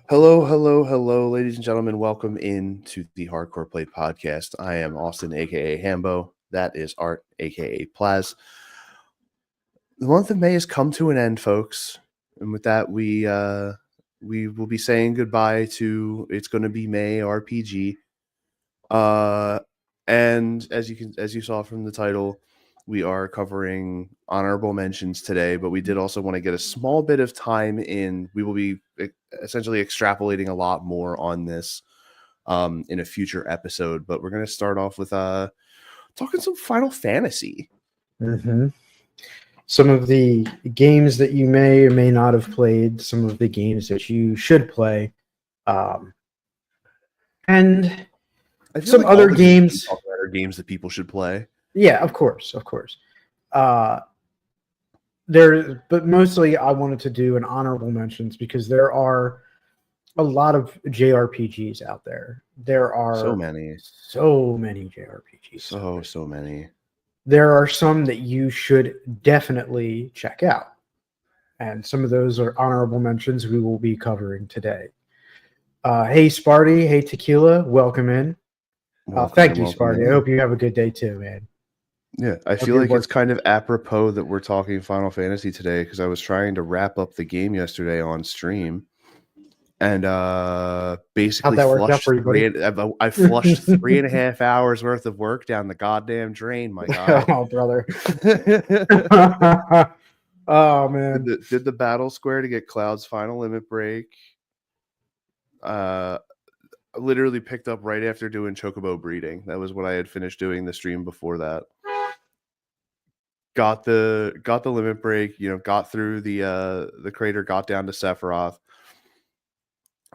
Hello, ladies and gentlemen. Welcome into the Hardcore Play Podcast. I am Austin, aka Hambo. That is Art, aka Plaz. The month of May has come to an end, folks, and with that, we will be saying goodbye to It's Going to Be May RPG. And as you saw from the title, we are covering honorable mentions today, but we did also want to get a small bit of time in. We will be essentially extrapolating a lot more on this in a future episode, but we're going to start off with talking some Final Fantasy. Mm-hmm. Some of the games that you may or may not have played, some of the games that you should play, and some like other games are games that people should play. Yeah, of course. But mostly I wanted to do an honorable mentions because there are a lot of JRPGs out there. There are so many JRPGs. So many. There are some that you should definitely check out. And some of those are honorable mentions we will be covering today. Hey, Sparty. Hey, Tequila. Welcome in. Thank you, Sparty. I hope you have a good day too, man. Yeah, I feel like it's kind of apropos that we're talking Final Fantasy today because I was trying to wrap up the game yesterday on stream, and basically flushed I flushed 3.5 hours worth of work down the goddamn drain, my guy. Oh, brother. Oh, man. Did the battle square to get Cloud's final limit break. Literally picked up right after doing Chocobo breeding. That was what I had finished doing the stream before that. Got the limit break, got through the crater, got down to Sephiroth.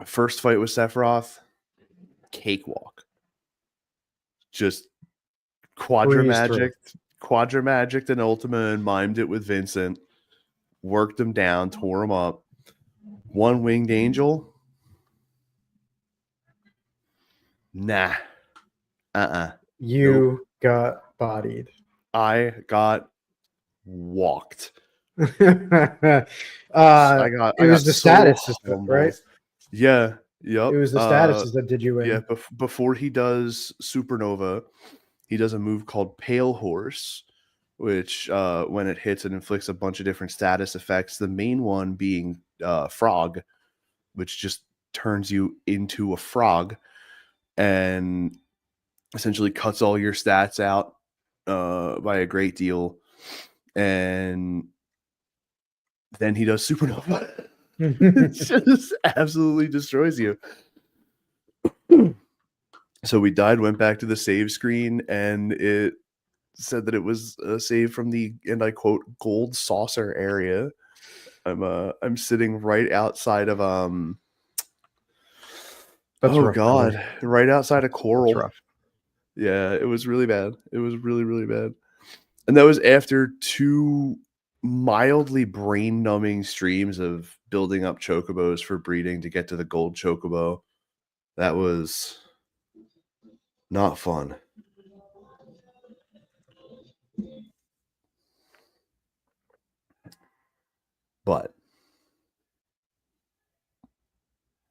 First fight with Sephiroth, cakewalk. Just Quadra Magic and Ultima and mimed it with Vincent. Worked him down, tore him up. One winged angel. Nah. You got bodied. I got walked. It was the status system, right? Yeah. Yep. It was the statuses that did you in. Yeah. Before he does Supernova, he does a move called Pale Horse, which when it hits, it inflicts a bunch of different status effects. The main one being Frog, which just turns you into a frog and essentially cuts all your stats out by a great deal. And then he does Supernova. It just absolutely destroys you. So we died, went back to the save screen, and it said that it was a save from the, and I quote, gold saucer area. I'm sitting right outside of right outside of Coral. That's rough. Yeah, it was really bad. It was really, really bad. And that was after 2 mildly brain-numbing streams of building up chocobos for breeding to get to the gold chocobo. That was not fun. But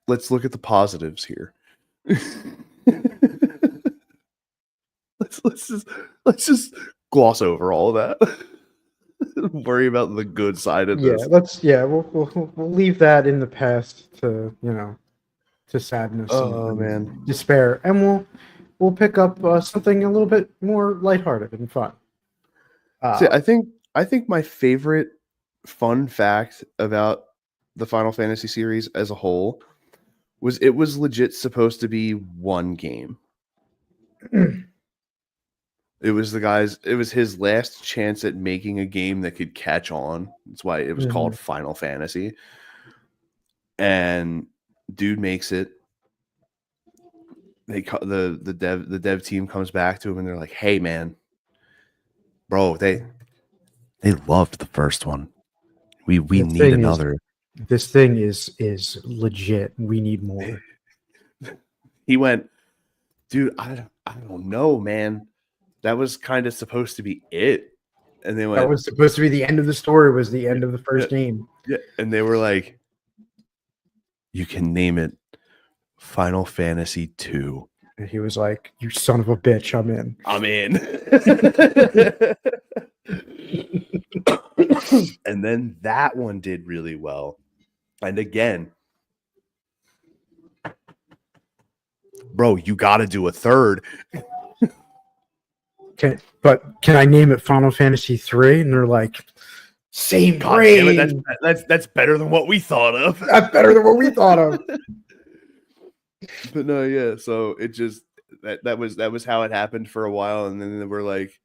let's look at the positives here. Let's just gloss over all of that. Worry about the good side of this. We'll leave that in the past to sadness and despair, and we'll pick up something a little bit more lighthearted and fun. I think my favorite fun fact about the Final Fantasy series as a whole was it was legit supposed to be one game. It was his last chance at making a game that could catch on. That's why it was called Final Fantasy. And dude makes it. The dev team comes back to him and they're like, "Hey man, bro, they loved the first one. We need another." This thing is legit. We need more. He went, dude, I don't know, man. That was kind of supposed to be it. And they That went, was supposed to be the end of the story. Was the end of the yeah, first game. yeah. And they were like, you can name it Final Fantasy 2. And he was like, "You son of a bitch, I'm in." I'm in. And then that one did really well. And again, bro, you got to do a third. But can I name it Final Fantasy 3? And they're like, same God damn it, brain. that's better than what we thought of. That's better than what we thought of. But no, yeah. So it just that was how it happened for a while, and then we're like,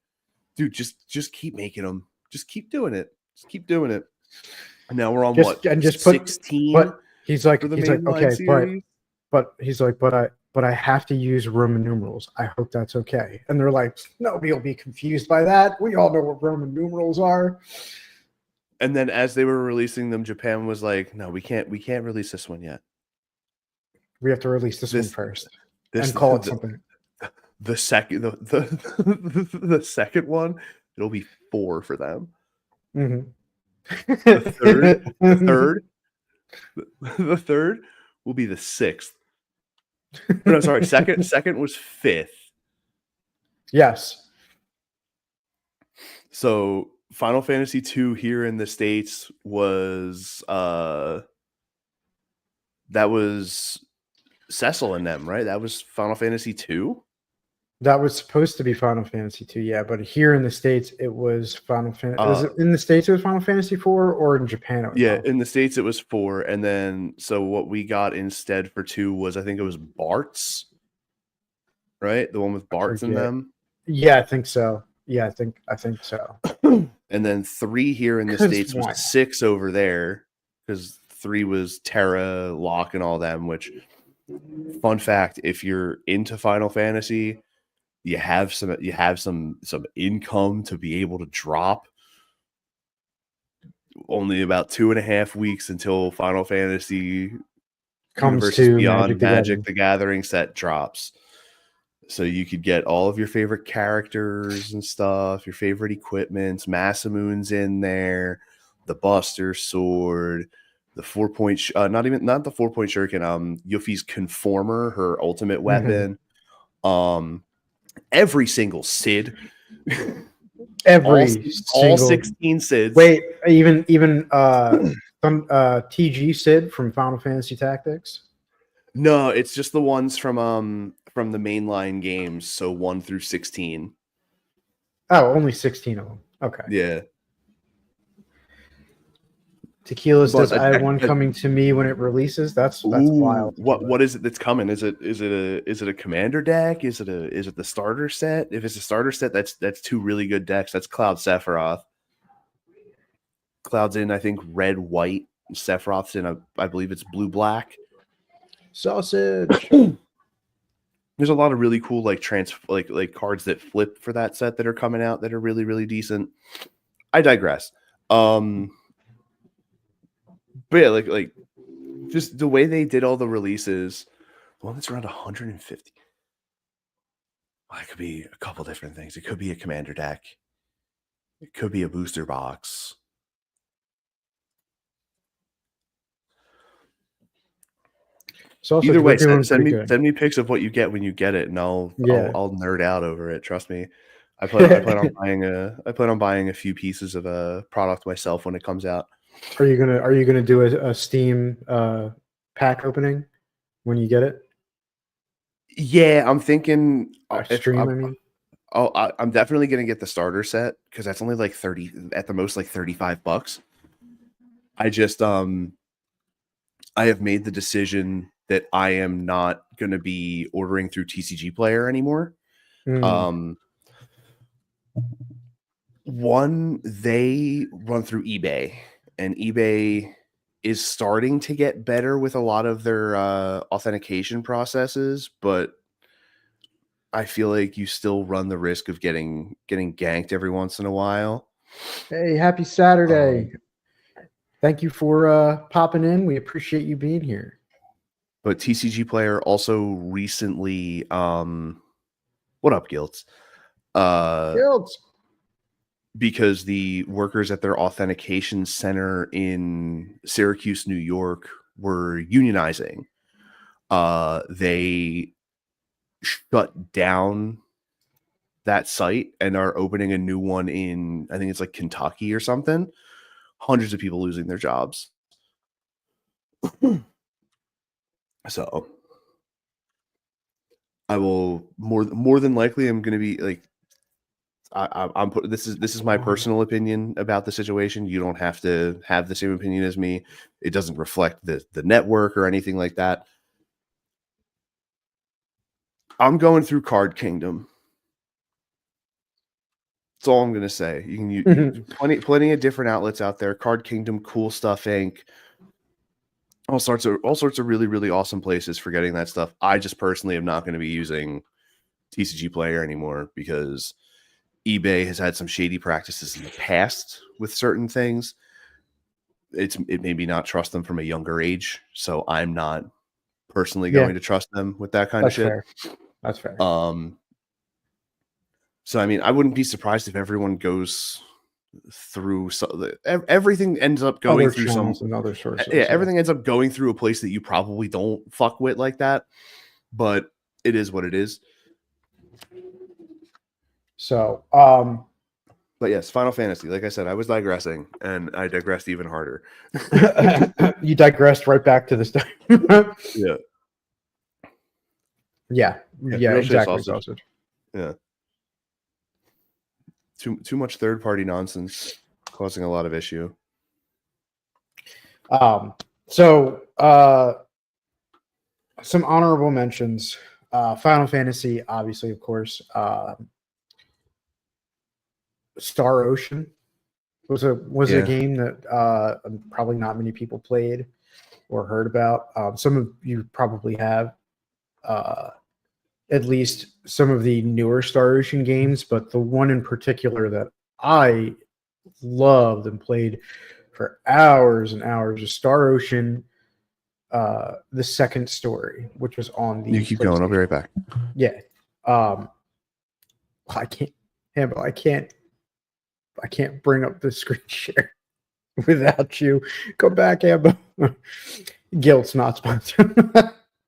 dude, just keep making them, just keep doing it, just keep doing it. And now we're on Just what, and just 16? But he's like for the he's like mainline okay, series. but he's like but I have to use Roman numerals. I hope that's okay. And they're like, nobody will be confused by that. We all know what Roman numerals are. And then as they were releasing them, Japan was like, no, we can't release this one yet. We have to release this one first and call it something. The second the second one, it'll be 4 for them. Mm-hmm. The third will be the 6th. No, sorry, second was 5th. Yes. So Final Fantasy 2 here in the States was that was Cecil and them, right? That was Final Fantasy 2. That was supposed to be Final Fantasy 2, yeah, but here in the States it was Final Fantasy. Was it in the States it was Final Fantasy 4, or in Japan it was Yeah, in the States it was 4, and then so what we got instead for 2 was, I think it was Bart's, right? The one with Bart's in them. Yeah, I think so. Yeah, I think so. And then 3 here in the States was 6 over there, because 3 was Terra, Locke, and all them. Which, fun fact, if you're into Final Fantasy, you have some income to be able to drop. Only about 2.5 weeks until Final Fantasy comes Universes to Beyond Magic the Gathering set drops. So you could get all of your favorite characters and stuff, your favorite equipments. Masamune's in there, the Buster Sword, the 4-point, not the 4-point shuriken. Yuffie's Conformer, her ultimate weapon. Every single Sid. All 16 Sids. Wait, even TG Sid from Final Fantasy Tactics? No, it's just the ones from the mainline games, so 1 through 16. Oh, only 16 of them. Okay. Yeah. Tequila's does I have one coming to me when it releases. That's wild. What is it that's coming? Is it a commander deck? Is it the starter set? If it's a starter set, that's 2 really good decks. That's Cloud Sephiroth. Cloud's in, I think, red, white. Sephiroth's in I believe it's blue, black. Sausage. There's a lot of really cool like cards that flip for that set that are coming out that are really, really decent. I digress. But yeah, like just the way they did all the releases, the one that's around 150. Well, it could be a couple different things. It could be a commander deck. It could be a booster box. So either way, send me pics of what you get when you get it, and I'll nerd out over it. Trust me. I plan on buying a few pieces of a product myself when it comes out. Are you gonna do a Steam pack opening when you get it? Yeah, I'm thinking. I'm definitely gonna get the starter set because that's only like 30 at the most, like $35. I just I have made the decision that I am not gonna be ordering through TCG Player anymore. One, they run through eBay, and eBay is starting to get better with a lot of their authentication processes, but I feel like you still run the risk of getting ganked every once in a while. Hey, happy Saturday. Thank you for popping in. We appreciate you being here. But TCG Player also recently, what up, Guilds? Guilds. Because the workers at their authentication center in Syracuse, New York, were unionizing. They shut down that site and are opening a new one in, I think it's like Kentucky or something. Hundreds of people losing their jobs. So I will more than likely I'm going to be like, I'm put. This is my personal opinion about the situation. You don't have to have the same opinion as me. It doesn't reflect the network or anything like that. I'm going through Card Kingdom. That's all I'm gonna say. You can use plenty of different outlets out there. Card Kingdom, Cool Stuff Inc. All sorts of really awesome places for getting that stuff. I just personally am not going to be using TCG Player anymore because eBay has had some shady practices in the past with certain things. It made me not trust them from a younger age, so I'm not personally going to trust them with that kind of shit. Fair. That's fair. So I mean, I wouldn't be surprised if everyone goes through everything ends up going other through channels and other sources. Yeah, everything ends up going through a place that you probably don't fuck with like that, but it is what it is. So, but yes, Final Fantasy. Like I said, I was digressing, and I digressed even harder. You digressed right back to this time. Yeah, exactly. Sausage. Yeah. Too much third party nonsense, causing a lot of issue. So some honorable mentions. Final Fantasy, obviously, of course. Star Ocean was a game that probably not many people played or heard about. Some of you probably have, at least some of the newer Star Ocean games, but the one in particular that I loved and played for hours and hours is Star Ocean, the second story, which was on the. You keep going. I'll be right back. Yeah. I can't. Hambo, I can't bring up the screen share without you. Go back, Hambo. Guilt's not sponsored.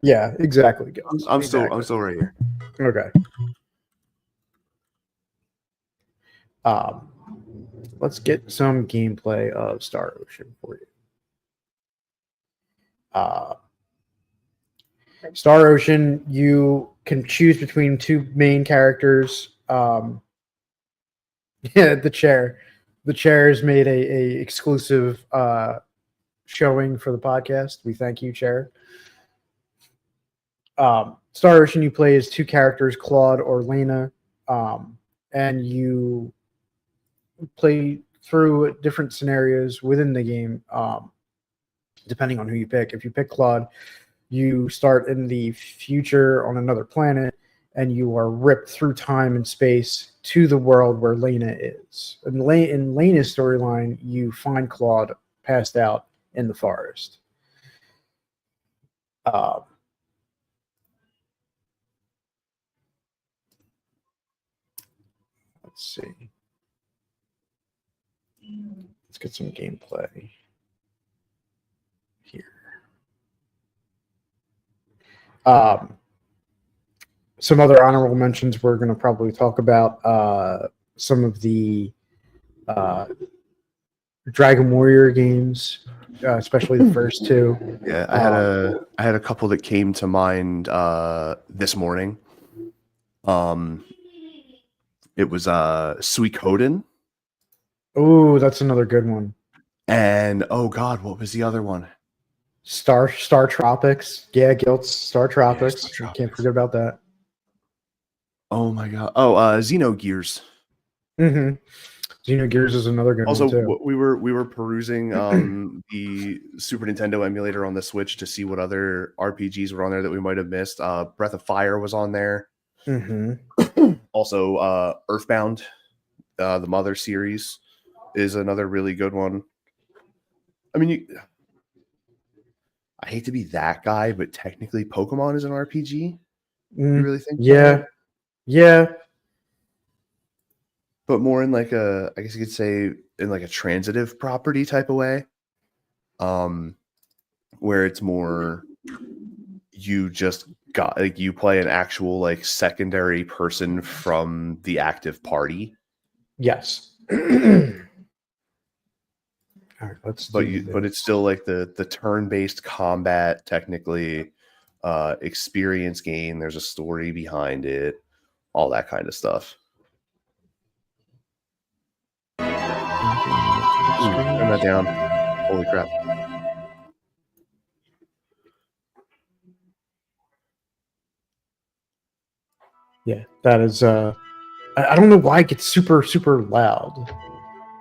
Yeah, exactly. I'm still right here. Okay. Let's get some gameplay of Star Ocean for you. Star Ocean, you can choose between two main characters. Yeah, the chair has made a exclusive showing for the podcast. We thank you, Chair. Star Ocean, you play as two characters, Claude or Lena, and you play through different scenarios within the game, depending on who you pick. If you pick Claude, you start in the future on another planet, and you are ripped through time and space to the world where Lena is. In Lena's storyline, you find Claude passed out in the forest. Let's see. Let's get some gameplay here. Some other honorable mentions we're going to probably talk about. Some of the Dragon Warrior games, especially the first two. Yeah, I had a couple that came to mind this morning. It was Suikoden. Oh, that's another good one. And oh god, what was the other one? Star Tropics. Yeah, Guilt's Star Tropics. Yeah, can't forget about that. Oh my god. Oh, Xenogears. Mm-hmm. Xenogears is another good also, one too. We were perusing the Super Nintendo emulator on the Switch to see what other RPGs were on there that we might have missed. Breath of Fire was on there. Mm-hmm. Also, Earthbound, the Mother series, is another really good one. I mean, I hate to be that guy, but technically Pokemon is an RPG. You really think? Yeah. Yeah. But more in like I guess you could say in like a transitive property type of way. Where it's more you just got like you play an actual like secondary person from the active party. Yes. All right, let's But do but this. it's still like the turn-based combat technically, experience gain, there's a story behind it, all that kind of stuff. Turn that down. Holy crap. Yeah, that is. I don't know why it gets super super loud.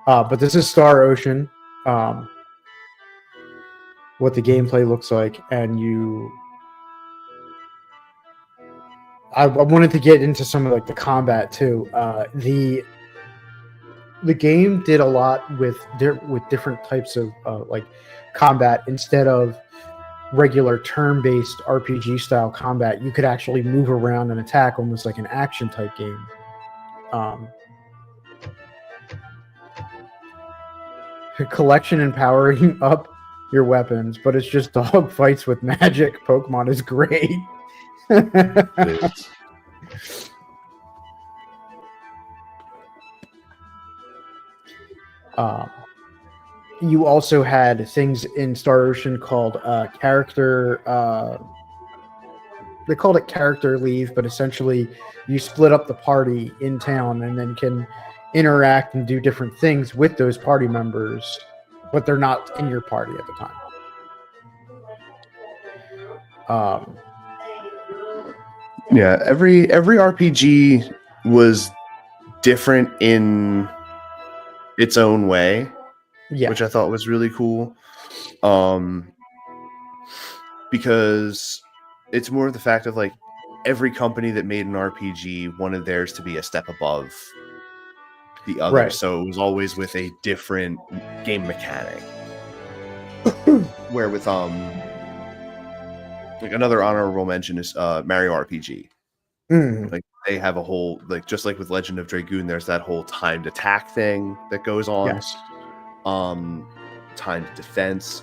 But this is Star Ocean. What the gameplay looks like, and I wanted to get into some of like the combat too. The game did a lot with different types of like combat. Instead of regular turn-based RPG style combat, you could actually move around and attack almost like an action type game. Collection and powering up your weapons, but it's just dog fights with magic Pokemon is great. You also had things in Star Ocean called character. They called it character leave, but essentially you split up the party in town and then can interact and do different things with those party members, but they're not in your party at the time. Yeah, every RPG was different in its own way, Yeah, which I thought was really cool. Because it's more of the fact of like every company that made an RPG wanted theirs to be a step above the other, right. so it was always with a different game mechanic. Where with like another honorable mention is Mario RPG. Like they have a whole like just like with Legend of Dragoon, there's that whole timed attack thing that goes on. Yes. Timed defense.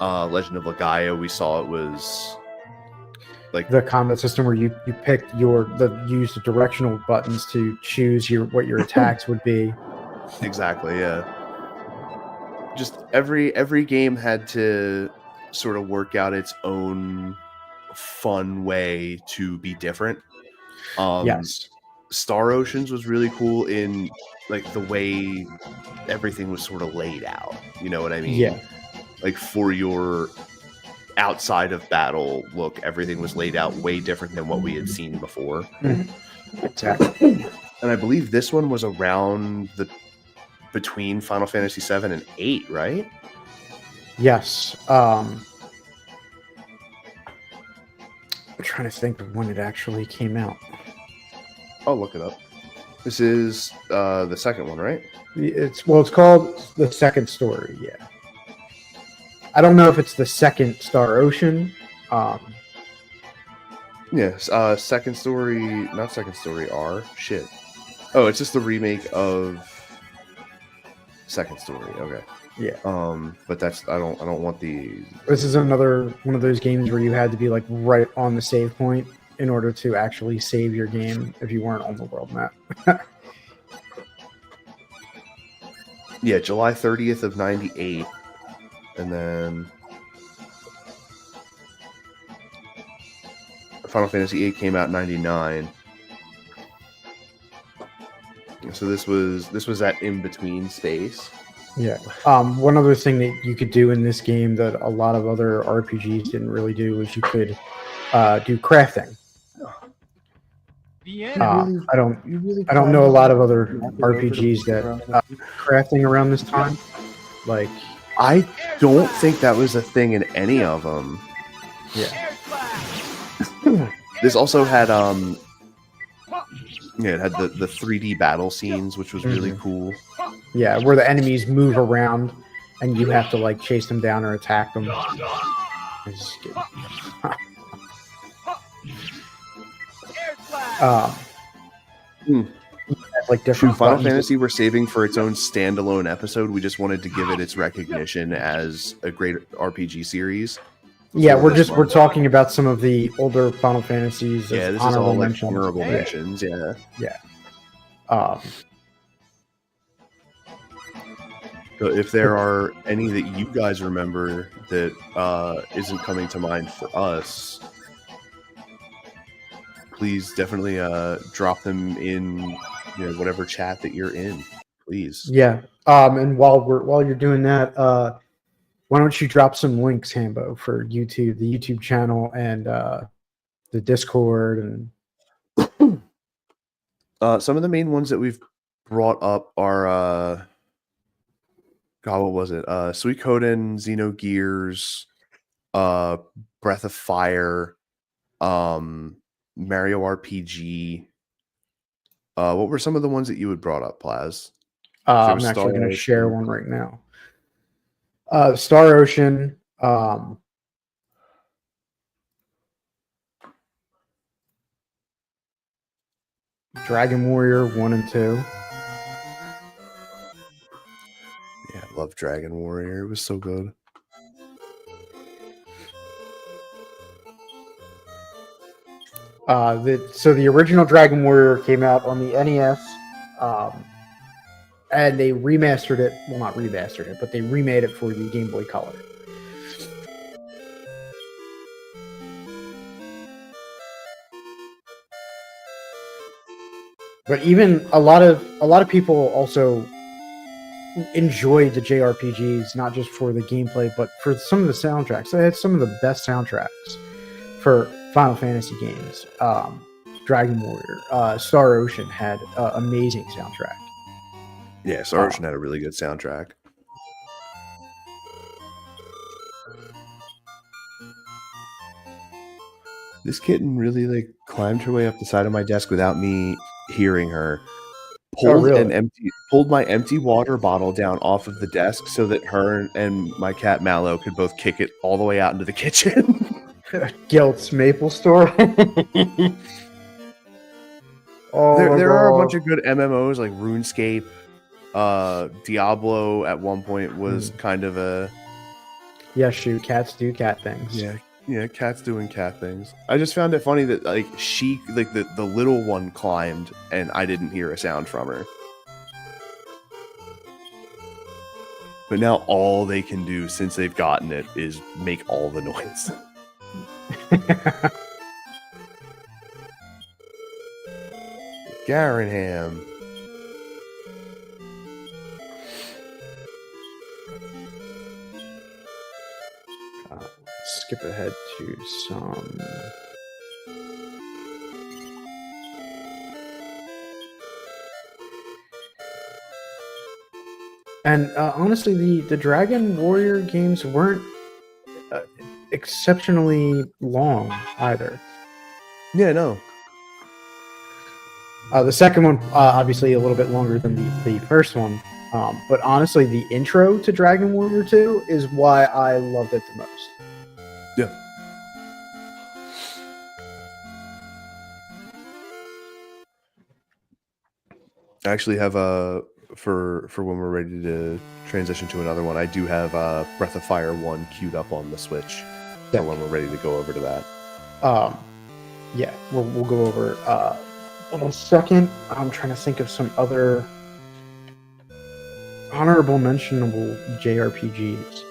Legend of Legaia, we saw it was like The combat system where you picked use the directional buttons to choose what your attacks would be. Exactly, yeah. Just every game had to sort of work out its own fun way to be different. Yes. Star Oceans was really cool in like the way everything was sort of laid out. You know what I mean? Yeah. Like for your outside of battle look, everything was laid out way different than what we had seen before. Exactly. And I believe this one was around between Final Fantasy 7 and 8, right? Yes. I'm trying to think of when it actually came out. I'll look it up. This is the second one, right? It's called the second story. Yeah. I don't know if it's the second Star Ocean. Yes, second story, not second story R. Shit. Oh, it's just the remake of second story. Okay. Yeah. But that's I don't want the. This is another one of those games where you had to be like right on the save point in order to actually save your game if you weren't on the world map. Yeah, July 30th of 98. And then Final Fantasy VIII came out in 99. So this was that in-between space. Yeah. One other thing that you could do in this game that a lot of other RPGs didn't really do is you could do crafting. I don't know a lot of other RPGs that crafting around this time. Like, I don't think that was a thing in any of them. Yeah. This also had it had the 3D battle scenes, which was really cool. Yeah, where the enemies move around and you have to like chase them down or attack them. Like different Final buttons. Fantasy we're saving for its own standalone episode. We just wanted to give it its recognition as a great RPG series. Yeah, we're talking about some of the older Final Fantasies. Yeah, this honorable is all like mentions. honorable mentions. Yeah. So if there are any that you guys remember that isn't coming to mind for us, please definitely drop them in whatever chat that you're in, please. Yeah. And while you're doing that, why don't you drop some links, Hambo, for YouTube, the YouTube channel, and the Discord, and some of the main ones that we've brought up are God, what was it? Suikoden, Xenogears, Breath of Fire, Mario RPG. What were some of the ones that you had brought up, Plaz? I'm actually going to share one right now. Star Ocean. Dragon Warrior 1 and 2. Yeah, I love Dragon Warrior. It was so good. So the original Dragon Warrior came out on the NES, and they remastered it. Well, not remastered it, but they remade it for the Game Boy Color. But even a lot of people also enjoyed the JRPGs, not just for the gameplay, but for some of the soundtracks. They had some of the best soundtracks for Final Fantasy games. Dragon Warrior, Star Ocean had amazing soundtrack. Yeah, Star Ocean had a really good soundtrack. This kitten really like climbed her way up the side of my desk without me hearing her. Pulled my empty water bottle down off of the desk so that her and my cat Mallow could both kick it all the way out into the kitchen. Guilt's Maple Store. There are a bunch of good MMOs like RuneScape. Diablo at one point was kind of a shoot, cats do cat things. Yeah, cats doing cat things. I just found it funny that like the little one climbed and I didn't hear a sound from her. But now all they can do since they've gotten it is make all the noise. Garenham. Skip ahead to some. And honestly, the Dragon Warrior games weren't exceptionally long either. Yeah, no. The second one, obviously, a little bit longer than the first one. But honestly, the intro to Dragon Warrior 2 is why I loved it the most. Yeah. I actually have for when we're ready to transition to another one, I do have Breath of Fire 1 queued up on the Switch for when we're ready to go over to that. Yeah, we'll go over in a second. I'm trying to think of some other honorable mentionable JRPGs.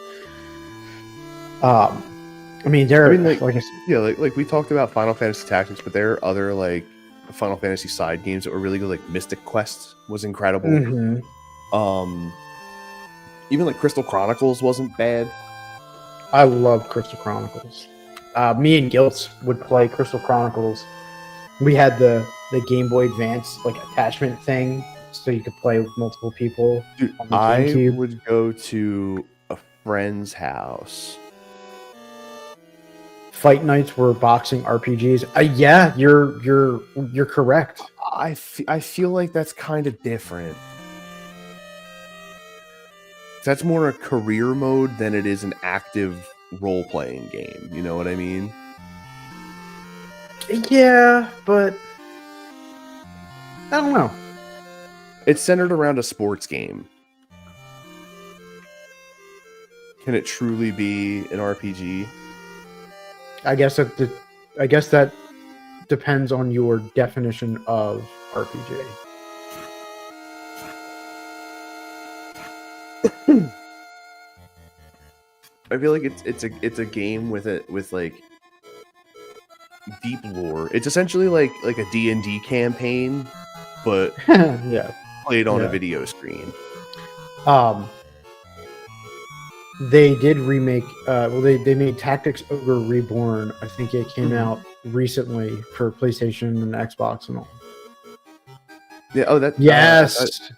Like we talked about Final Fantasy Tactics, but there are other like Final Fantasy side games that were really good. Like Mystic Quest was incredible. Mm-hmm. Even like Crystal Chronicles wasn't bad. I love Crystal Chronicles. Me and Giltz would play Crystal Chronicles. We had the Game Boy Advance like attachment thing, so you could play with multiple people. Dude, I would go to a friend's house. Fight nights were boxing RPGs. Yeah, you're correct. I feel like that's kind of different. That's more a career mode than it is an active role-playing game. You know what I mean? Yeah, but I don't know. It's centered around a sports game. Can it truly be an RPG? I guess that depends on your definition of RPG. I feel like it's a game with like deep lore. It's essentially like a D&D campaign, but Yeah. played on a Yeah. video screen. They did remake. They made Tactics Ogre Reborn. I think it came out recently for PlayStation and Xbox and all. Yeah. Oh, that. Yes.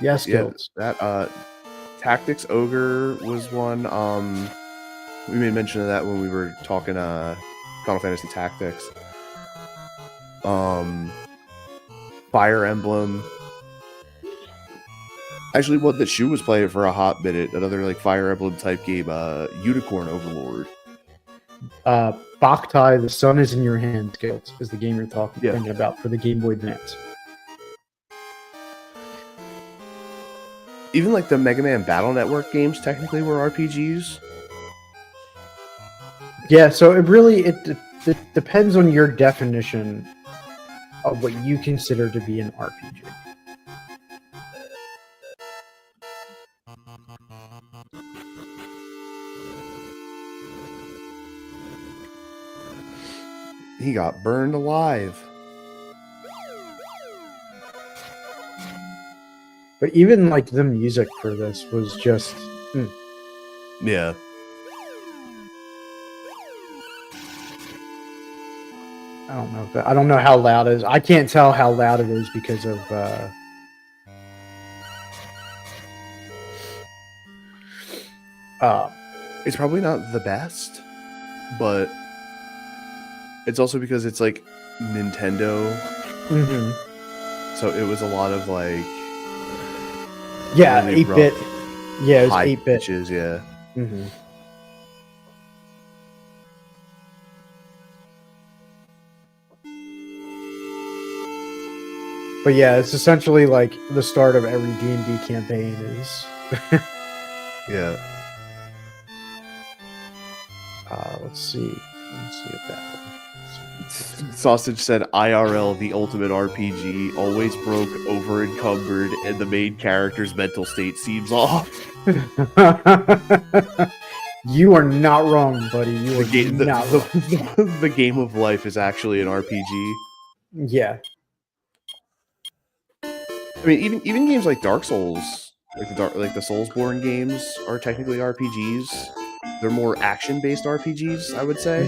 Yes, Yeah. Guilds. That. Tactics Ogre was one. We made mention of that when we were talking Final Fantasy Tactics. Fire Emblem. Actually, what that Shu was playing for a hot minute, another like Fire Emblem type game, Unicorn Overlord. Boktai, The Sun Is in Your Hands, Guilds, is the game you're thinking about for the Game Boy Advance. Even like the Mega Man Battle Network games technically were RPGs. Yeah, so it depends on your definition of what you consider to be an RPG. He got burned alive. But even like the music for this was just Yeah. I don't know how loud it is. I can't tell how loud it is because of it's probably not the best, but it's also because it's like Nintendo. So it was a lot of like 8-bit. Yeah, it was 8-bit. Pitches, yeah. But yeah, it's essentially like the start of every D&D campaign is. Yeah. Let's see if that one. Sausage said IRL, the ultimate RPG, always broke, over encumbered, and the main character's mental state seems off. You are not wrong, buddy. You are not wrong. The game of life is actually an RPG. Yeah. I mean, even games like Dark Souls, like the Soulsborne games, are technically RPGs. They're more action-based RPGs, I would say.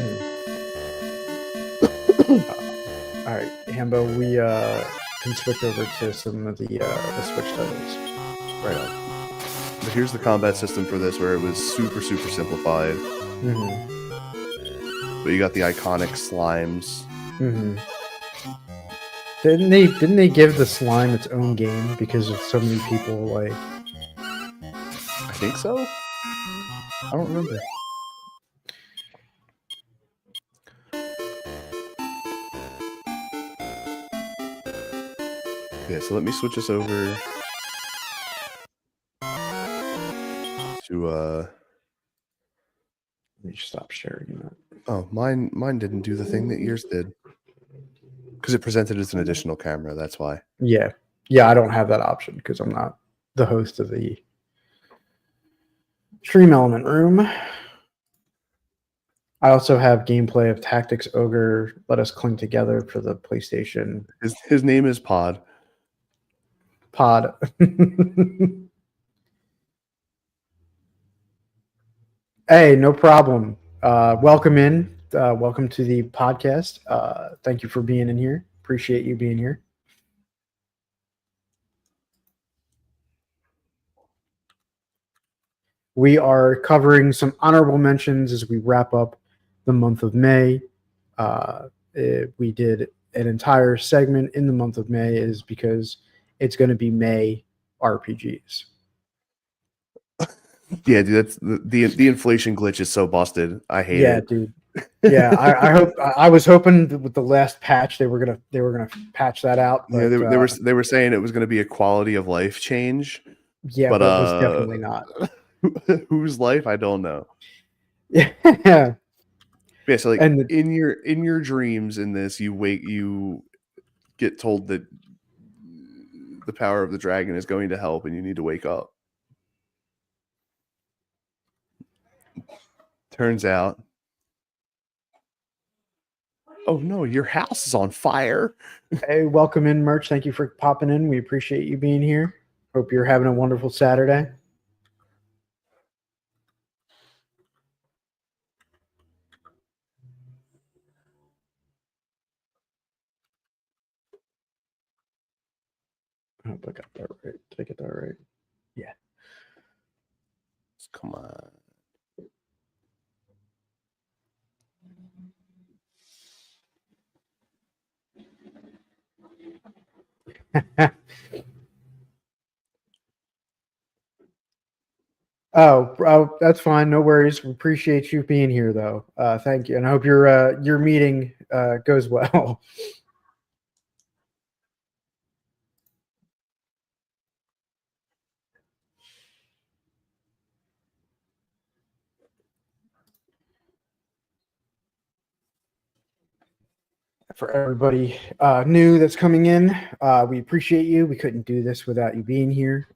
All right, Hambo, we can switch over to some of the Switch titles. Right on. But here's the combat system for this, where it was super simplified. But you got the iconic slimes. Didn't they give the slime its own game because of so many people like? I think so. I don't remember. Okay, so let me switch this over to Let me stop sharing that. Oh, mine didn't do the thing that yours did. Because it presented as an additional camera, that's why. Yeah, I don't have that option because I'm not the host of the Stream Element Room. I also have gameplay of Tactics Ogre, Let Us Cling Together for the PlayStation. His name is Pod. Hey, no problem. Welcome in. Welcome to the podcast. Thank you for being in here. Appreciate you being here. We are covering some honorable mentions as we wrap up the month of May. We did an entire segment in the month of May is because it's going to be May RPGs. Yeah, dude, that's the inflation glitch is so busted. I hate Yeah, it. dude. Yeah, I was hoping that with the last patch they were gonna patch that out, Yeah, but they were saying it was going to be a quality of life change, yeah, but but it was definitely not. whose life I don't know. Yeah, Yeah, so like and in your dreams in this, you get told that the power of the dragon is going to help, and you need to wake up. Turns out, oh no, your house is on fire. hey, welcome in, Merch. Thank you for popping in. We appreciate you being here. Hope you're having a wonderful Saturday. I hope I got that right. Did I get that right? Yeah. Come on. Oh, that's fine. No worries. We appreciate you being here, though. Thank you, and I hope your meeting goes well. For everybody new that's coming in, we appreciate you. We couldn't do this without you being here.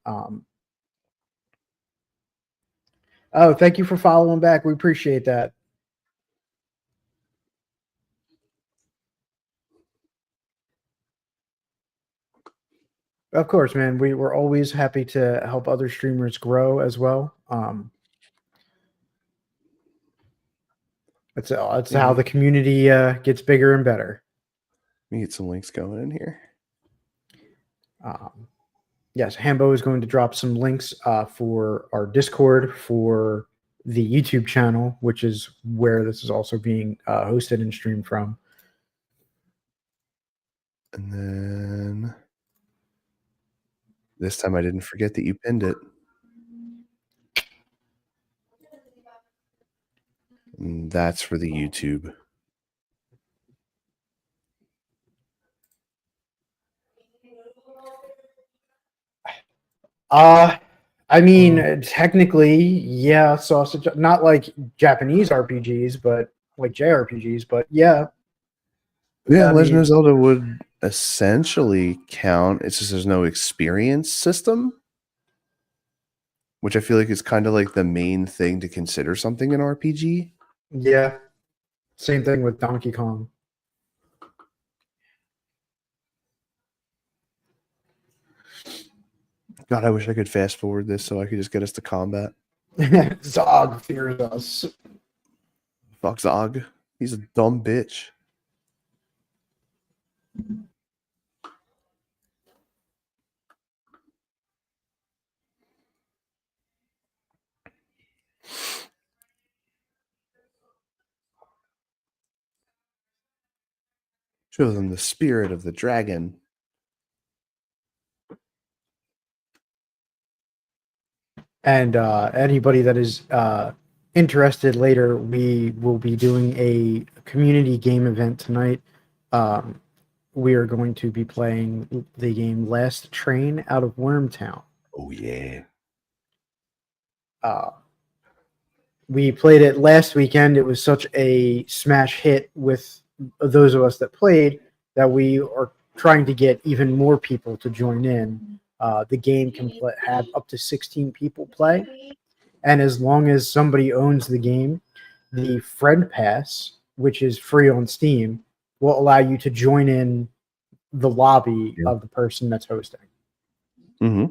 Oh, thank you for following back. We appreciate that. Of course, man. We're always happy to help other streamers grow as well. That's how the community gets bigger and better. Let me get some links going in here. Yes, Hambo is going to drop some links for our Discord, for the YouTube channel, which is where this is also being hosted and streamed from. And then this time I didn't forget that you pinned it. And that's for the YouTube. I mean, technically, yeah, sausage. Not like Japanese RPGs, but like JRPGs. But yeah, Yeah, I Legend of mean, Zelda would essentially count. It's just there's no experience system, which I feel like is kind of like the main thing to consider something an RPG. yeah. Same thing with Donkey Kong. God, I wish I could fast forward this so I could just get us to combat. Zog fears us. Fuck Zog. He's a dumb bitch. Show them the spirit of the dragon. And anybody that is interested later, we will be doing a community game event tonight. We are going to be playing the game Last Train Out of Wormtown. Oh yeah. We played it last weekend. It was such a smash hit with those of us that played that we are trying to get even more people to join in. The game can have up to 16 people play. And as long as somebody owns the game, the Friend Pass, which is free on Steam, will allow you to join in the lobby of the person that's hosting. Mm-hmm.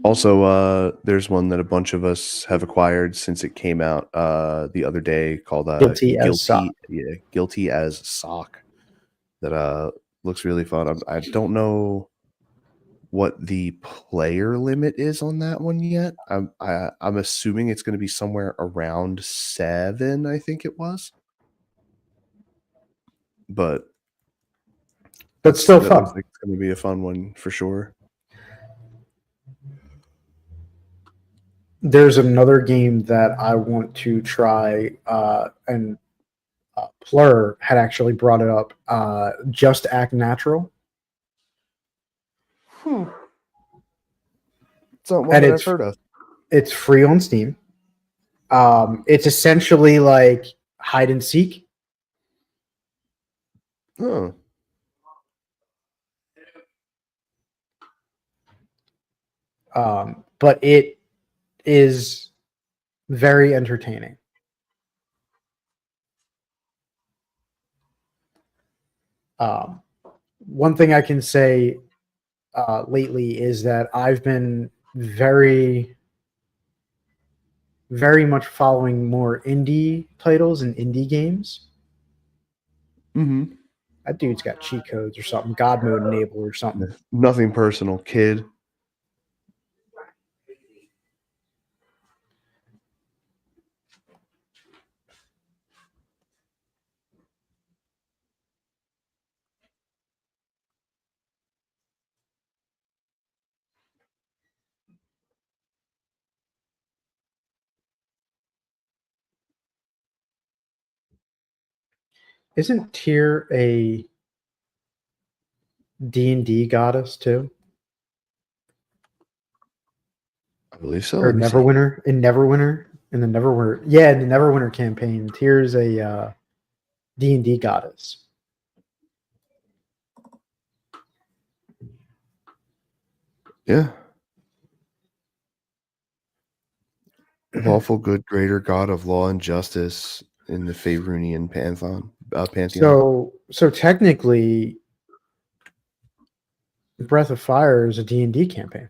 Also, there's one that a bunch of us have acquired since it came out the other day called Guilty as Sock. Yeah, Guilty as Sock. That looks really fun. I don't know what the player limit is on that one yet. I'm assuming it's going to be somewhere around 7, I think it was. But Still that fun. looks like it's going to be a fun one for sure. There's another game that I want to try, and Plur had actually brought it up. Just Act Natural, It's not one and that I've heard of. it's free on Steam. It's essentially like hide and seek. Oh. But it is very entertaining. Um, One thing I can say lately is that I've been very, very much following more indie titles and indie games. Mm-hmm. That dude's got cheat codes or something, God mode enabled or something. Nothing personal, kid. Isn't Tyr a D&D goddess too? I believe so. Or Let me see. Neverwinter? In Neverwinter? In the Neverwinter. Yeah, in the Neverwinter campaign, Tyr's a D&D goddess. Yeah. Lawful good greater god of law and justice in the Faerunian pantheon. So technically, Breath of Fire is a D&D campaign.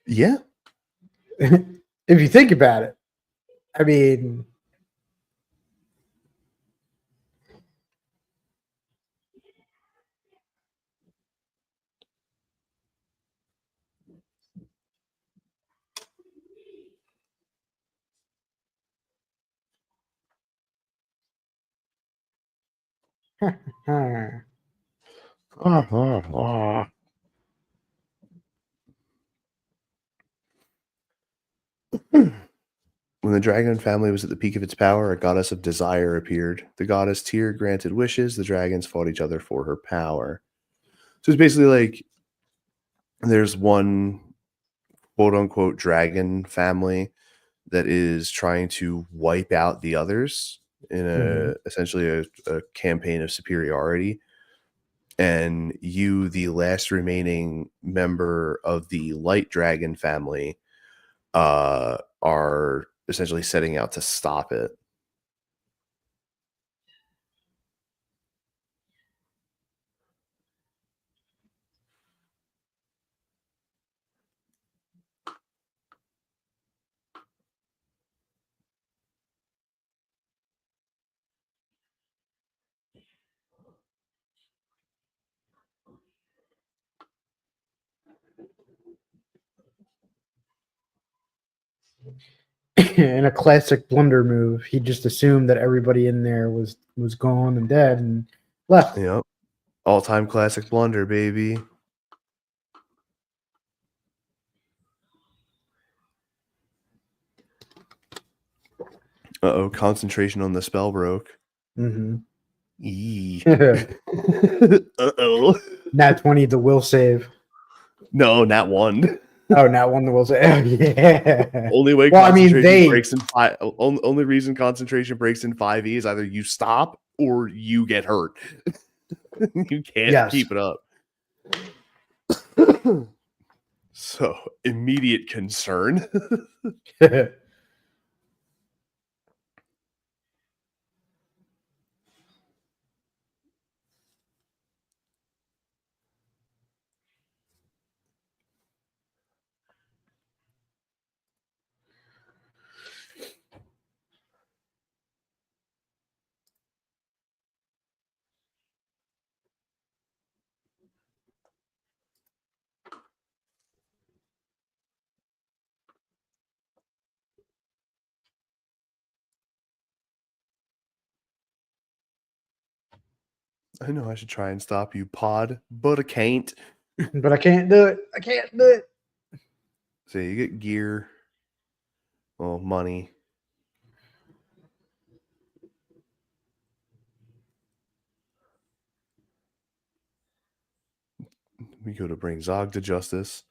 Yeah. If you think about it. I mean, When the dragon family was at the peak of its power, a goddess of desire appeared. The goddess Tyr granted wishes. The dragons fought each other for her power. So it's basically like there's one quote unquote dragon family that is trying to wipe out the others in mhm. essentially a campaign of superiority. And you, the last remaining member of the light dragon family, are essentially setting out to stop it. In a classic blunder move, he just assumed that everybody in there was gone and dead and left. Yep. All-time classic blunder, baby. Uh-oh, concentration on the spell broke. Mm-hmm. Eee. Uh-oh. Nat 20, the will save. No, not one. Oh, Nat 1, the will save. Oh, yeah. Only way Well, I mean, concentration breaks in five. Only reason concentration breaks in 5e is either you stop or you get hurt. You can't yes. keep it up. So immediate concern. I know I should try and stop you, pod, but I can't. But I can't do it. I can't do it. So you get gear, well, money. We go to bring Zog to justice.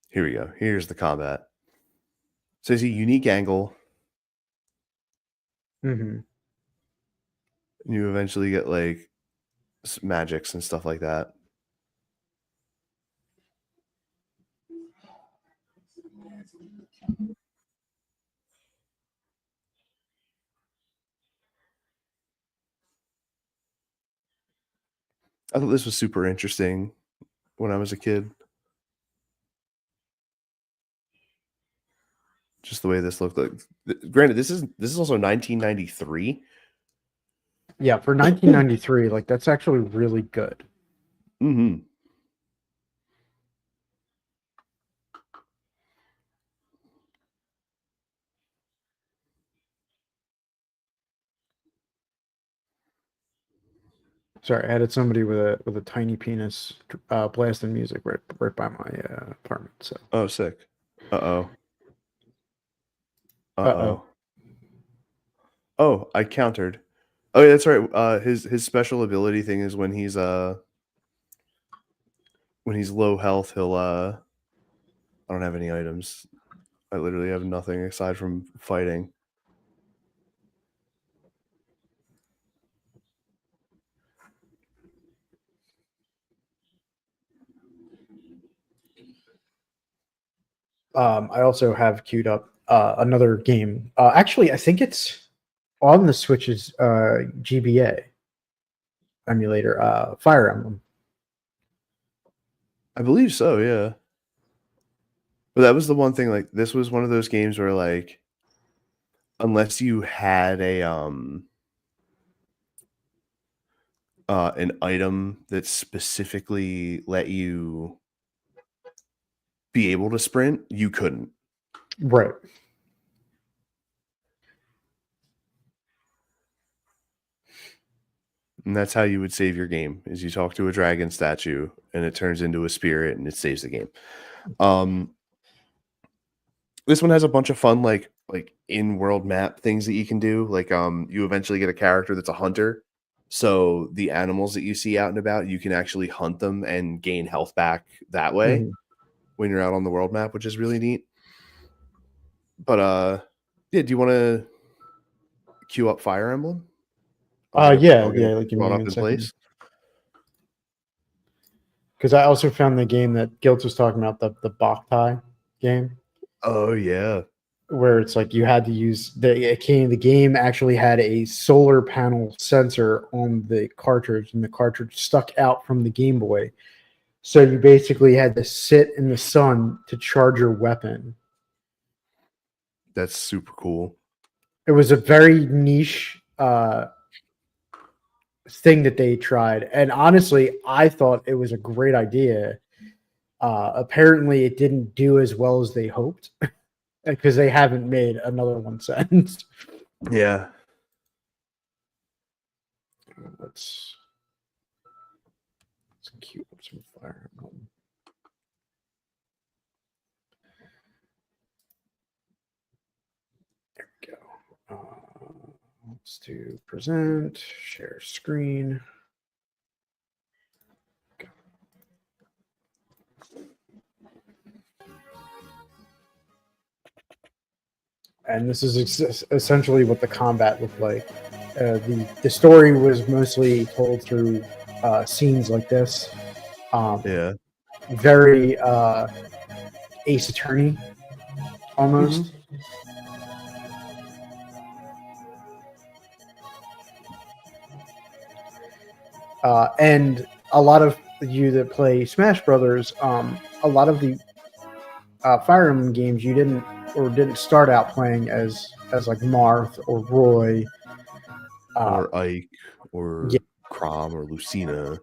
Here we go. Here's the combat. So it's a unique angle. Mm-hmm. You eventually get like magics and stuff like that. I thought this was super interesting when I was a kid. Just the way this looked like. Granted, this is also 1993. Yeah, for 1993, like that's actually really good. Mm-hmm. Sorry, I added somebody with a tiny penis blasting music right by my apartment. So. Oh, sick. Uh-oh. Uh-oh. Uh-oh. Oh, I countered. Oh, yeah, that's right. His special ability thing is when he's low health, he'll I don't have any items. I literally have nothing aside from fighting. I also have queued up another game. Actually, I think it's on the Switch's GBA emulator, Fire Emblem. I believe so, yeah. But that was the one thing, like, this was one of those games where, like, unless you had an item that specifically let you be able to sprint, you couldn't. Right. And that's how you would save your game, is you talk to a dragon statue and it turns into a spirit and it saves the game. This one has a bunch of fun like in-world map things that you can do. Like you eventually get a character that's a hunter. So the animals that you see out and about, you can actually hunt them and gain health back that way when you're out on the world map, which is really neat. But yeah, do you want to queue up Fire Emblem? Yeah, I'll get yeah. it Like, give brought me up a in second. place. Because I also found the game that Guilt was talking about, the Boktai game, Oh yeah. where it's like you had to use the game actually had a solar panel sensor on the cartridge, and the cartridge stuck out from the Game Boy. So you basically had to sit in the sun to charge your weapon. That's super cool. It was a very niche thing that they tried, and honestly, I thought it was a great idea. Apparently, it didn't do as well as they hoped because they haven't made another one since. Yeah. Let's queue up some Fire Emblem. There we go. Let's do present, share screen. Go. And this is essentially what the combat looked like. The story was mostly told through scenes like this. Yeah. Very Ace Attorney almost. And a lot of you that play Smash Brothers, a lot of the Fire Emblem games you didn't start out playing as like Marth or Roy Or Ike or yeah. Crom or Lucina.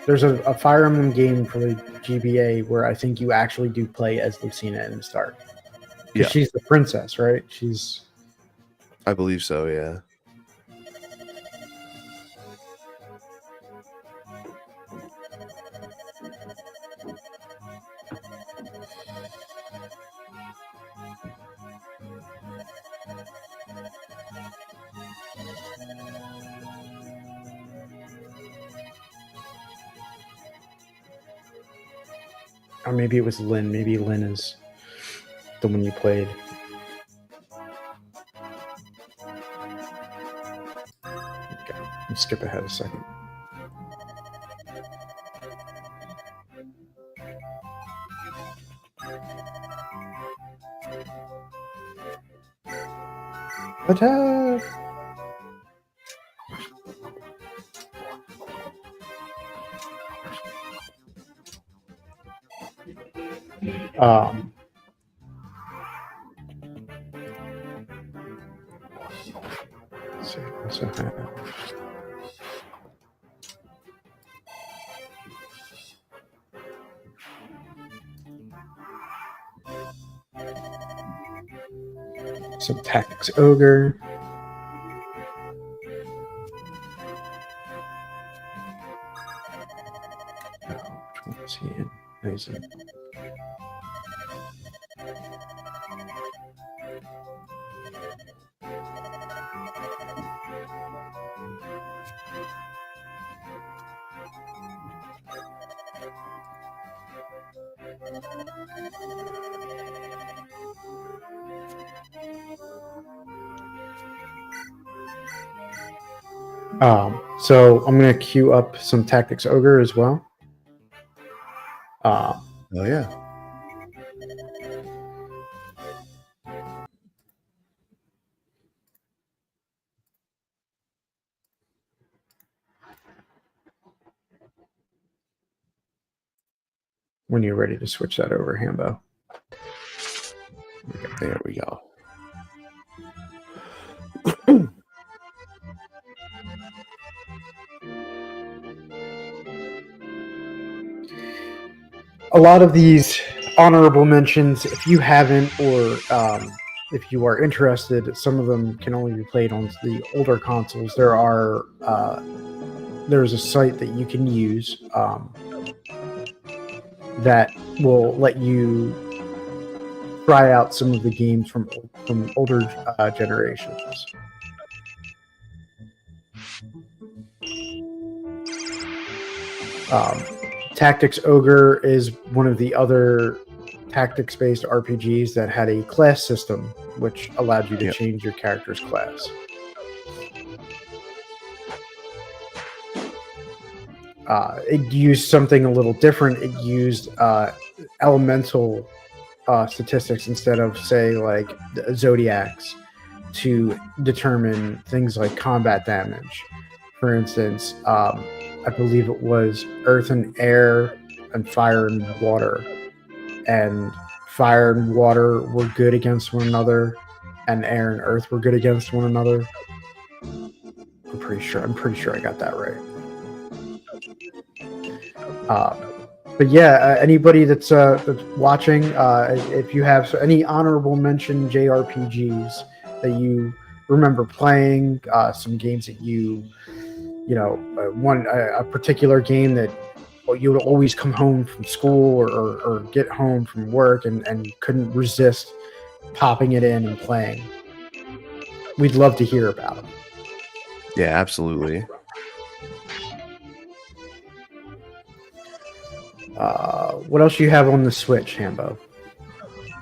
There's a Fire Emblem game for the GBA where I think you actually do play as Lucina in the start, because she's the princess, right? She's I believe so, yeah. Or maybe it was Lynn. Maybe Lynn is the one you played. Okay, let's skip ahead a second. Attack! Let's see. So, some Tactics Ogre. Which one is he in? He's in. So I'm going to queue up some Tactics Ogre as well. Oh, yeah. When you're ready to switch that over, Hambo. There we go. A lot of these honorable mentions, if you haven't or if you are interested, some of them can only be played on the older consoles. There's a site that you can use that will let you try out some of the games from older generations. Tactics Ogre is one of the other tactics-based RPGs that had a class system, which allowed you to change your character's class. It used something a little different. It used elemental statistics instead of, say, like zodiacs to determine things like combat damage. For instance, I believe it was earth and air and fire and water. And fire and water were good against one another, and air and earth were good against one another. I'm pretty sure I got that right. But yeah, anybody that's watching, if you have any honorable mention JRPGs that you remember playing, some games that you a particular game that you would always come home from school or get home from work and couldn't resist popping it in and playing. We'd love to hear about them. Yeah, absolutely. What else do you have on the Switch, Hambo?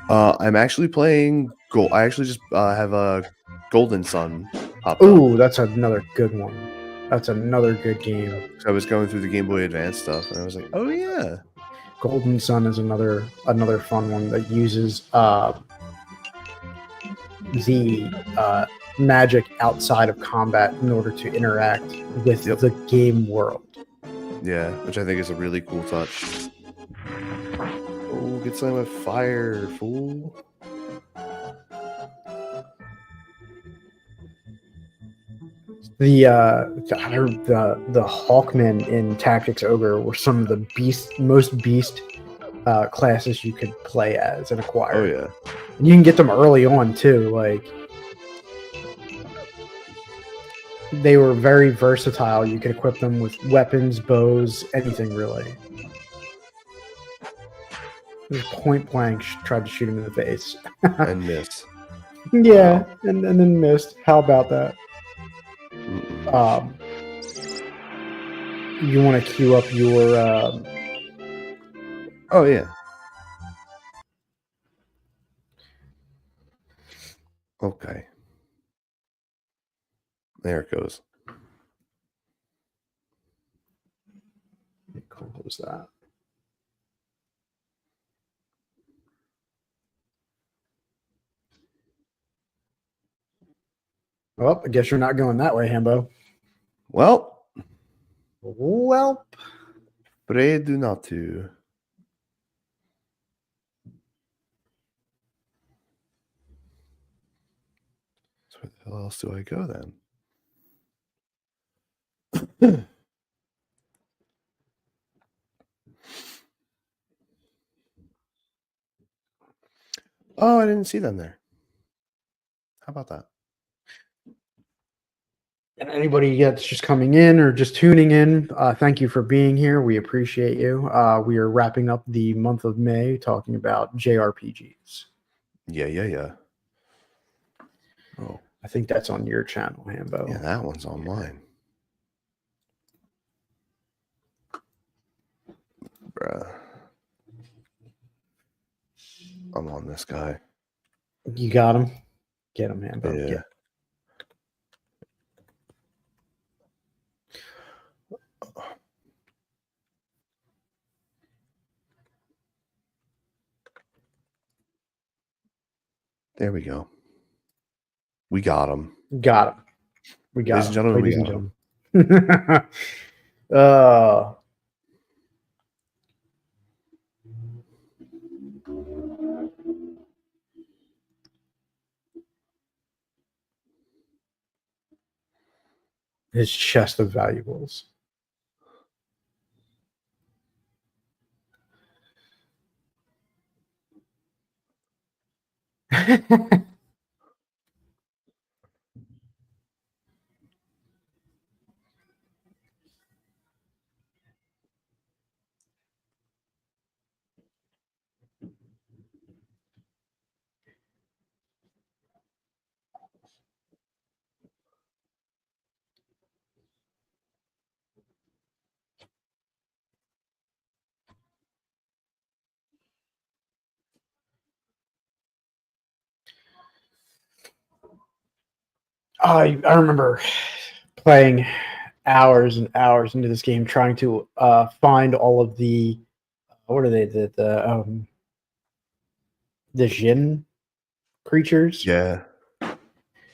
I'm actually playing Gold. I actually just have a Golden Sun. Ooh, that's another good one. That's another good game. So I was going through the Game Boy Advance stuff, and I was like, "Oh yeah, Golden Sun is another fun one that uses the magic outside of combat in order to interact with the game world." Yeah, which I think is a really cool touch. Oh, get some with fire, fool. The Hawkmen in Tactics Ogre were some of the most beast classes you could play as and acquire. Oh yeah, and you can get them early on too. Like They were very versatile. You could equip them with weapons, bows, anything really. Just point blank tried to shoot him in the face. And miss. Yeah, Wow. and then missed. How about that? Mm-mm. You want to queue up your Oh yeah. Okay. There it goes. close that. Well, I guess you're not going that way, Hambo. Well, Well, pray do not to. So where the hell else do I go then? Oh, I didn't see them there. How about that? and anybody that's just coming in or just tuning in, thank you for being here. We appreciate you. We are wrapping up the month of May talking about JRPGs. Yeah. Oh, I think that's on your channel, Hambo. yeah, that one's on mine. Bruh. I'm on this guy. You got him. Get him, Hambo. Yeah. Get. There we go. We got him. Got him. We got Ladies and gentlemen, Ladies we and got gentlemen. His chest of valuables. I remember playing hours and hours into this game trying to find all of the what are they the Jin creatures, Yeah.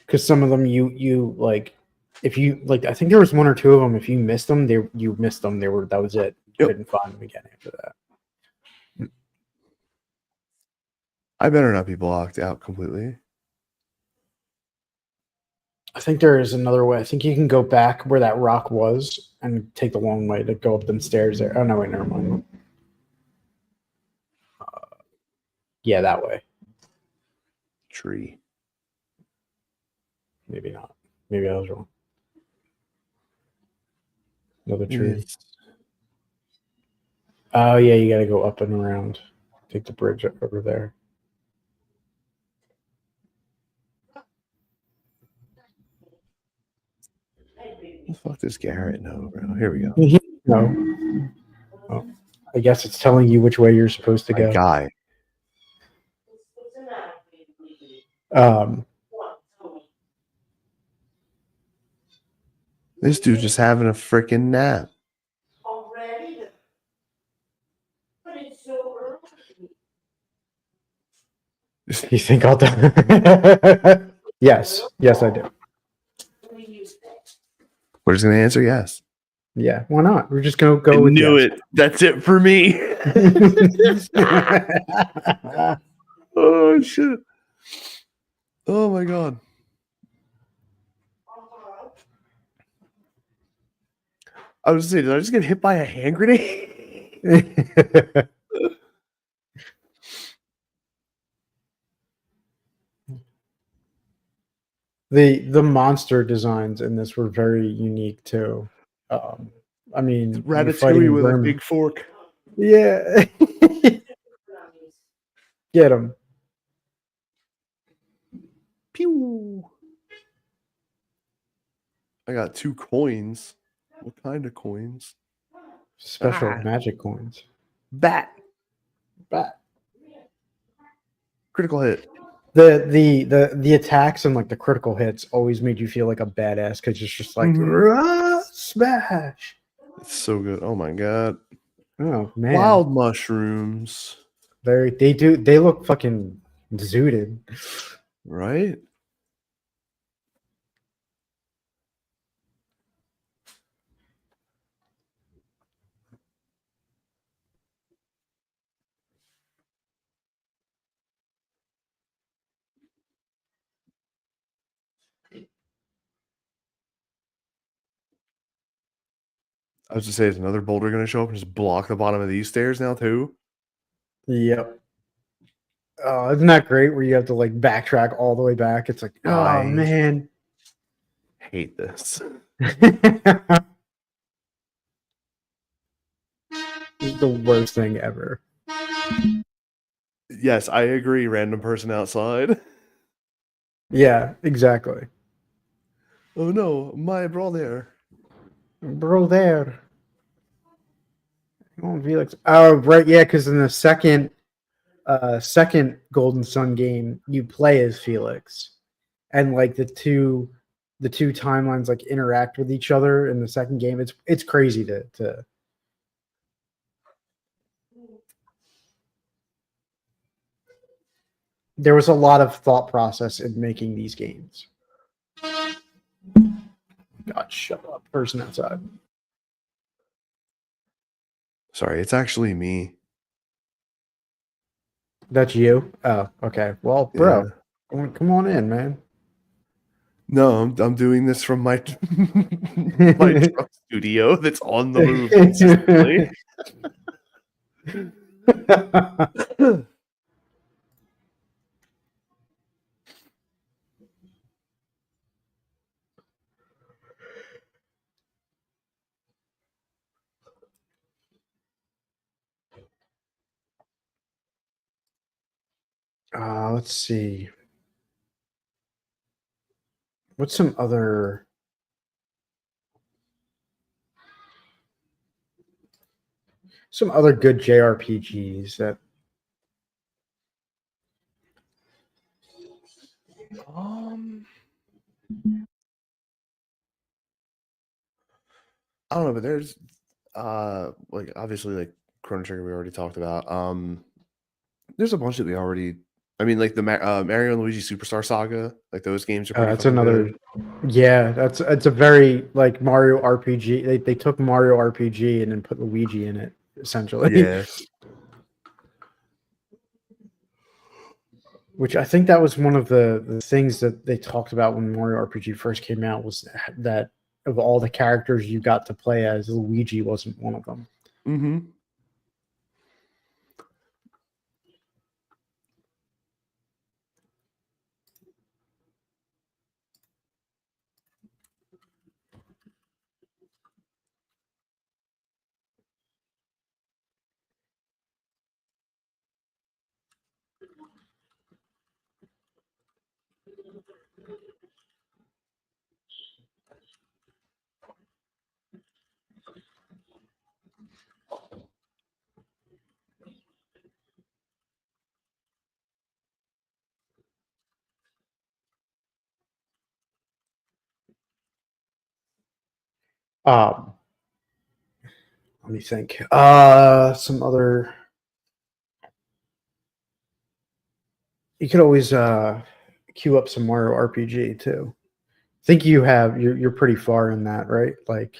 because some of them you like if you like I think there was one or two of them if you missed them you missed them that was it. You Yep. couldn't find them again after that. I better not be blocked out completely. I think there is another way. I think you can go back where that rock was and take the long way to go up them stairs there. Oh no, wait, never mind. Yeah, that way. Tree. Maybe not. Maybe I was wrong. Another tree. Yes. Oh yeah, you got to go up and around. Take the bridge over there. The fuck does Garrett know, bro? Here we go. No. Oh, I guess it's telling you which way you're supposed to My go. guy. This dude just having a freaking nap. Already? But it's so early. You think I'll do? Yes, I do. We're just gonna answer yes. Yeah, why not? We're just gonna go I with knew yes. it. That's it for me. Oh shit. Oh my god. I was saying, did I just get hit by a hand grenade? The monster designs in this were very unique too. I mean, you're Ratatouille fighting with a vermin. big fork. Yeah. Get him. Pew. I got 2 coins. What kind of coins? Special Ah, magic coins. bat. But Critical hit. the attacks and like the critical hits always made you feel like a badass because it's just like smash. It's so good. Oh my god. Oh man, Wild mushrooms. they look fucking zooted. Right? I was to say, is another boulder going to show up and just block the bottom of these stairs now too? Yep. Oh, isn't that great? Where you have to like backtrack all the way back. It's like, oh I man. hate this. This is the worst thing ever. Yes, I agree. Random person outside. Yeah, exactly. Oh no, my brother. Bro, there. Oh, Felix. Oh, right. Yeah, because in the second Golden Sun game, you play as Felix, and like the two timelines like interact with each other in the second game. It's crazy to. There was a lot of thought process in making these games. God, shut up, person outside. Sorry, it's actually me. That's you. Oh, okay. Well, Yeah. bro, come on in, man. No, I'm doing this from my my truck studio that's on the move consistently. Let's see. What's some other good JRPGs that Um, I don't know, but there's like obviously like Chrono Trigger we already talked about. There's a bunch that we already. I mean, like the Mario and Luigi Superstar Saga, like those games are pretty that's fucking another. good. Yeah, it's a very like Mario RPG. They took Mario RPG and then put Luigi in it essentially. Yeah. Which I think that was one of the things that they talked about when Mario RPG first came out was that of all the characters you got to play as, Luigi wasn't one of them. Mm-hmm. Um, Let me think. Some other. You could always queue up some Mario RPG too. I think you're pretty far in that, right? Like,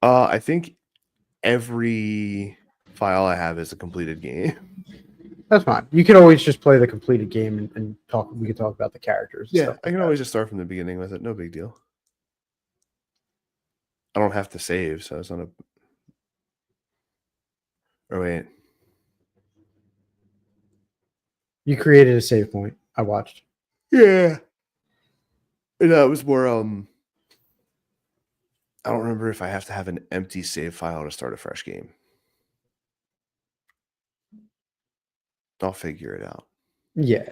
I think every file I have is a completed game. that's fine. You could always just play the completed game and talk. We could talk about the characters and Yeah, stuff I like can that. always just start from the beginning with it. No big deal. I don't have to save, so it's not a. Oh wait, You created a save point. I watched. yeah, No, it was more. I don't remember if I have to have an empty save file to start a fresh game. I'll figure it out. Yeah.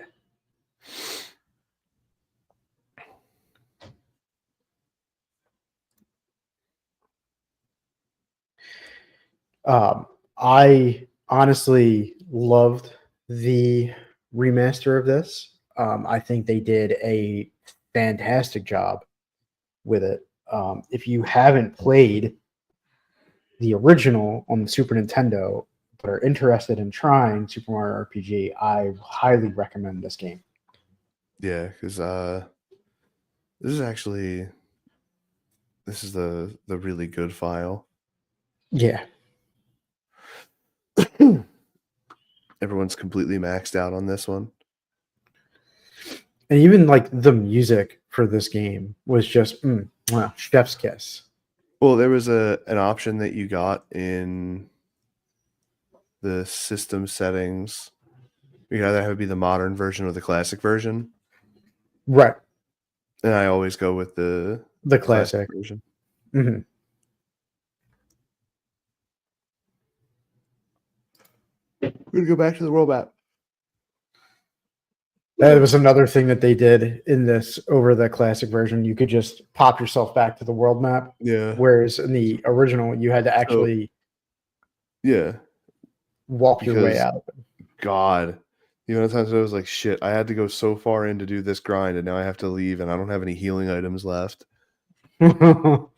I honestly loved the remaster of this. I think they did a fantastic job with it. If you haven't played the original on the Super Nintendo but are interested in trying Super Mario RPG, I highly recommend this game. Yeah, because this is the really good file. Yeah. Everyone's completely maxed out on this one. And even like the music for this game was just chef's kiss. Well, there was an option that you got in the system settings. You could either have it be the modern version or the classic version. Right. And I always go with the Classic. version. Mm-hmm. We're gonna go back to the world map. That was another thing that they did in this over the classic version. You could just pop yourself back to the world map. Yeah. Whereas in the original, you had to actually walk your way out. God, the amount of times I was like, shit, I had to go so far in to do this grind, and now I have to leave, and I don't have any healing items left. But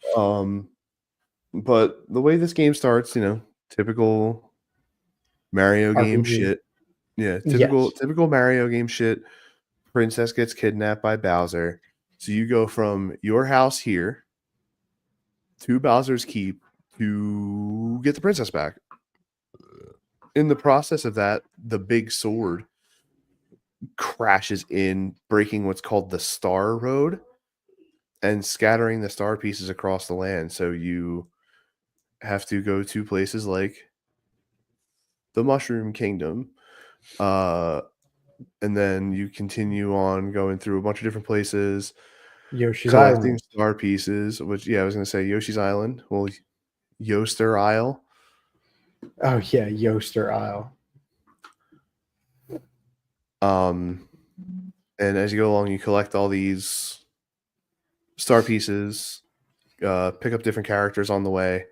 the way this game starts, typical Mario game RPG. shit. Yeah, Yes. typical Mario game shit. Princess gets kidnapped by Bowser. So you go from your house here to Bowser's Keep to get the princess back. In the process of that, the big sword crashes in, breaking what's called the Star Road and scattering the star pieces across the land. So you have to go to places like the Mushroom Kingdom, and then you continue on going through a bunch of different places, Yoshi's collecting Island. star pieces, which, I was going to say Yoshi's Island. Well, Yoster Isle. Oh, yeah, Yoster Isle. And as you go along, you collect all these star pieces, pick up different characters on the way.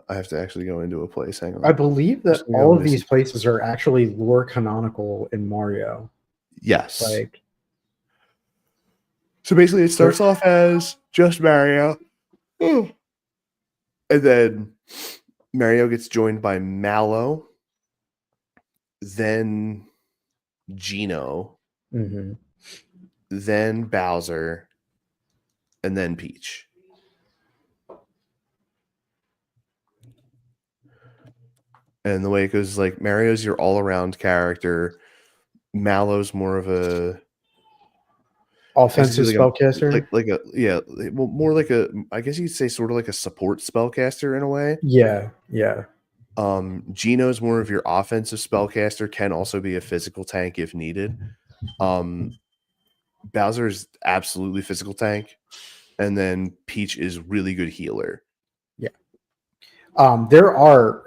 I have to actually go into a place. Hang on. I believe that all of these places are actually lore canonical in Mario. Yes. Like, so basically, it starts off as just Mario, and then Mario gets joined by Mallow, then Geno, then Bowser, and then Peach. And the way it goes is like Mario's your all-around character. Mallow's more of a offensive spellcaster. More like a, I guess you'd say sort of like a support spellcaster in a way. Yeah. Geno's more of your offensive spellcaster, can also be a physical tank if needed. Bowser's absolutely physical tank, and then Peach is really good healer. Yeah. There are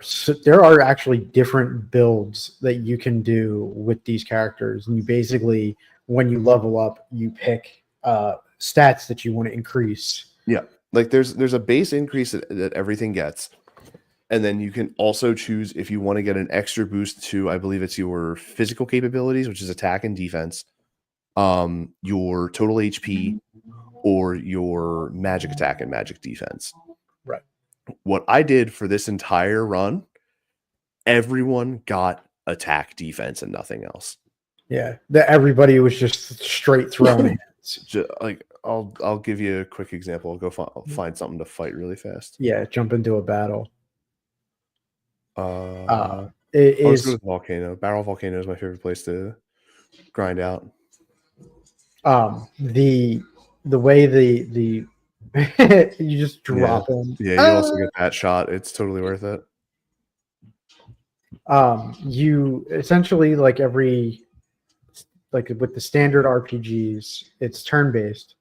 actually different builds that you can do with these characters, and you basically, when you level up, you pick stats that you want to increase. Yeah, like there's a base increase that everything gets, and then you can also choose if you want to get an extra boost to, I believe it's your physical capabilities, which is attack and defense, your total HP, or your magic attack and magic defense. Right. What I did for this entire run, everyone got attack, defense, and nothing else. Yeah, that everybody was just straight throwing hands. Like I'll give you a quick example. I'll go find something to fight really fast. Yeah, jump into a battle. I'll is go with Volcano. Barrel Volcano is my favorite place to grind out. The way the you just drop them. Yeah, you also get that shot. It's totally worth it. You essentially, like, every like with the standard RPGs, it's turn-based.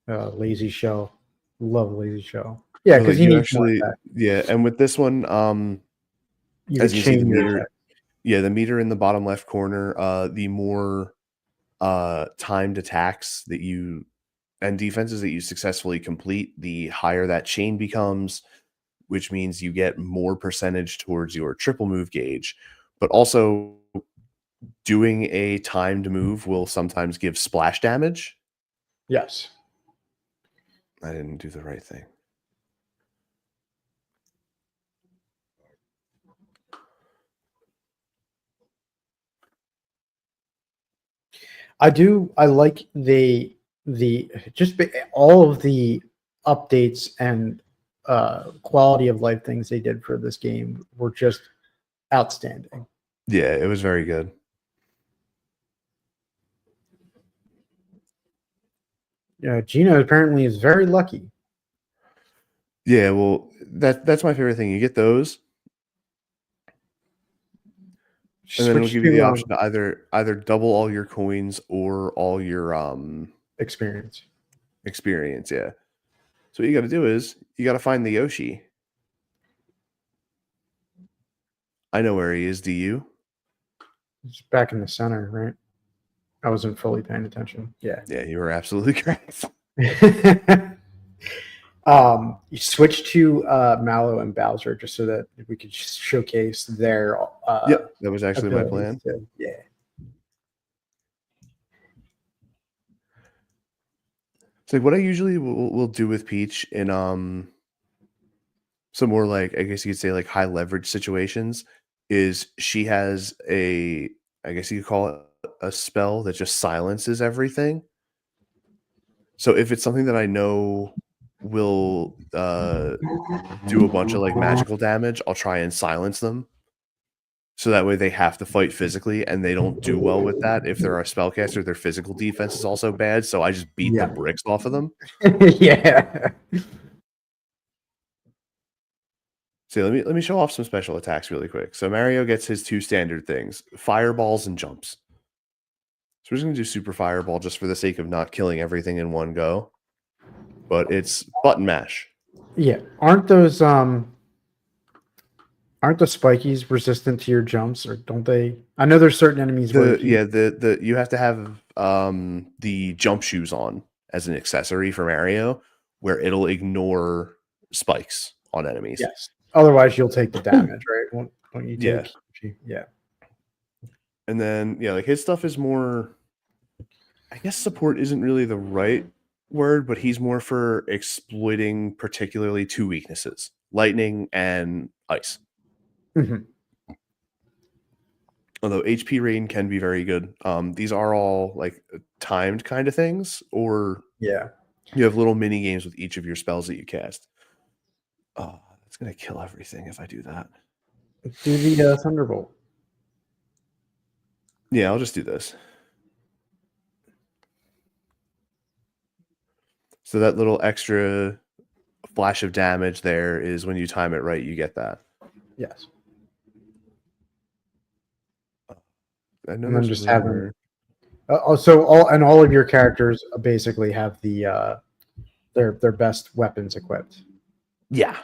Lazy Shell. Love Lazy Shell. Yeah, But, because like, you you need more actually, attack. yeah, and with this one, You as could you can see, the chain your meter, attack. yeah, the meter in the bottom left corner, the more timed attacks that you and defenses that you successfully complete, the higher that chain becomes, which means you get more percentage towards your triple move gauge. But also, doing a timed move will sometimes give splash damage. Yes. I didn't do the right thing. I like all of the updates and quality of life things they did for this game were just outstanding. Yeah, it was very good. Gina apparently is very lucky. Yeah, well, that's my favorite thing. You get those, and then it'll Switch give you the to option to either double all your coins or all your experience. experience. Yeah. So what you got to do is you got to find the Yoshi. I know where he is. Do you? It's back in the center, right? I wasn't fully paying attention. Yeah. Yeah, you were absolutely correct. You switch to Mallow and Bowser just so that we could showcase their Yep, that was actually my abilities. plan. Yeah. So what I usually will do with Peach in some more, like, I guess you could say, like, high leverage situations is she has a, I guess you could call it a spell that just silences everything. So if it's something that I know will do a bunch of like magical damage, I'll try and silence them. So that way they have to fight physically and they don't do well with that. If they're a spellcaster, their physical defense is also bad. So I just beat the Yeah. bricks off of them. Yeah. So let me show off some special attacks really quick. So Mario gets his two standard things: fireballs and jumps. So we're just gonna do super fireball just for the sake of not killing everything in one go. But it's button mash. Yeah. Aren't the spikies resistant to your jumps, or don't they? I know there's certain enemies where The you have to have the jump shoes on as an accessory for Mario, where it'll ignore spikes on enemies. yes. Otherwise, you'll take the damage, right? Won't you Yeah. take? Yeah. And then like his stuff is more, I guess support isn't really the right word, but he's more for exploiting particularly two weaknesses: lightning and ice. Mhm. Although HP rain can be very good. These are all like timed kind of things, or Yeah. you have little mini games with each of your spells that you cast. Oh, that's gonna kill everything if I do that. Do the Thunderbolt. Yeah, I'll just do this. So that little extra flash of damage there is when you time it right, you get that. Yes. I know And then there's just room have them. there. So all of your characters basically have the their best weapons equipped. Yeah.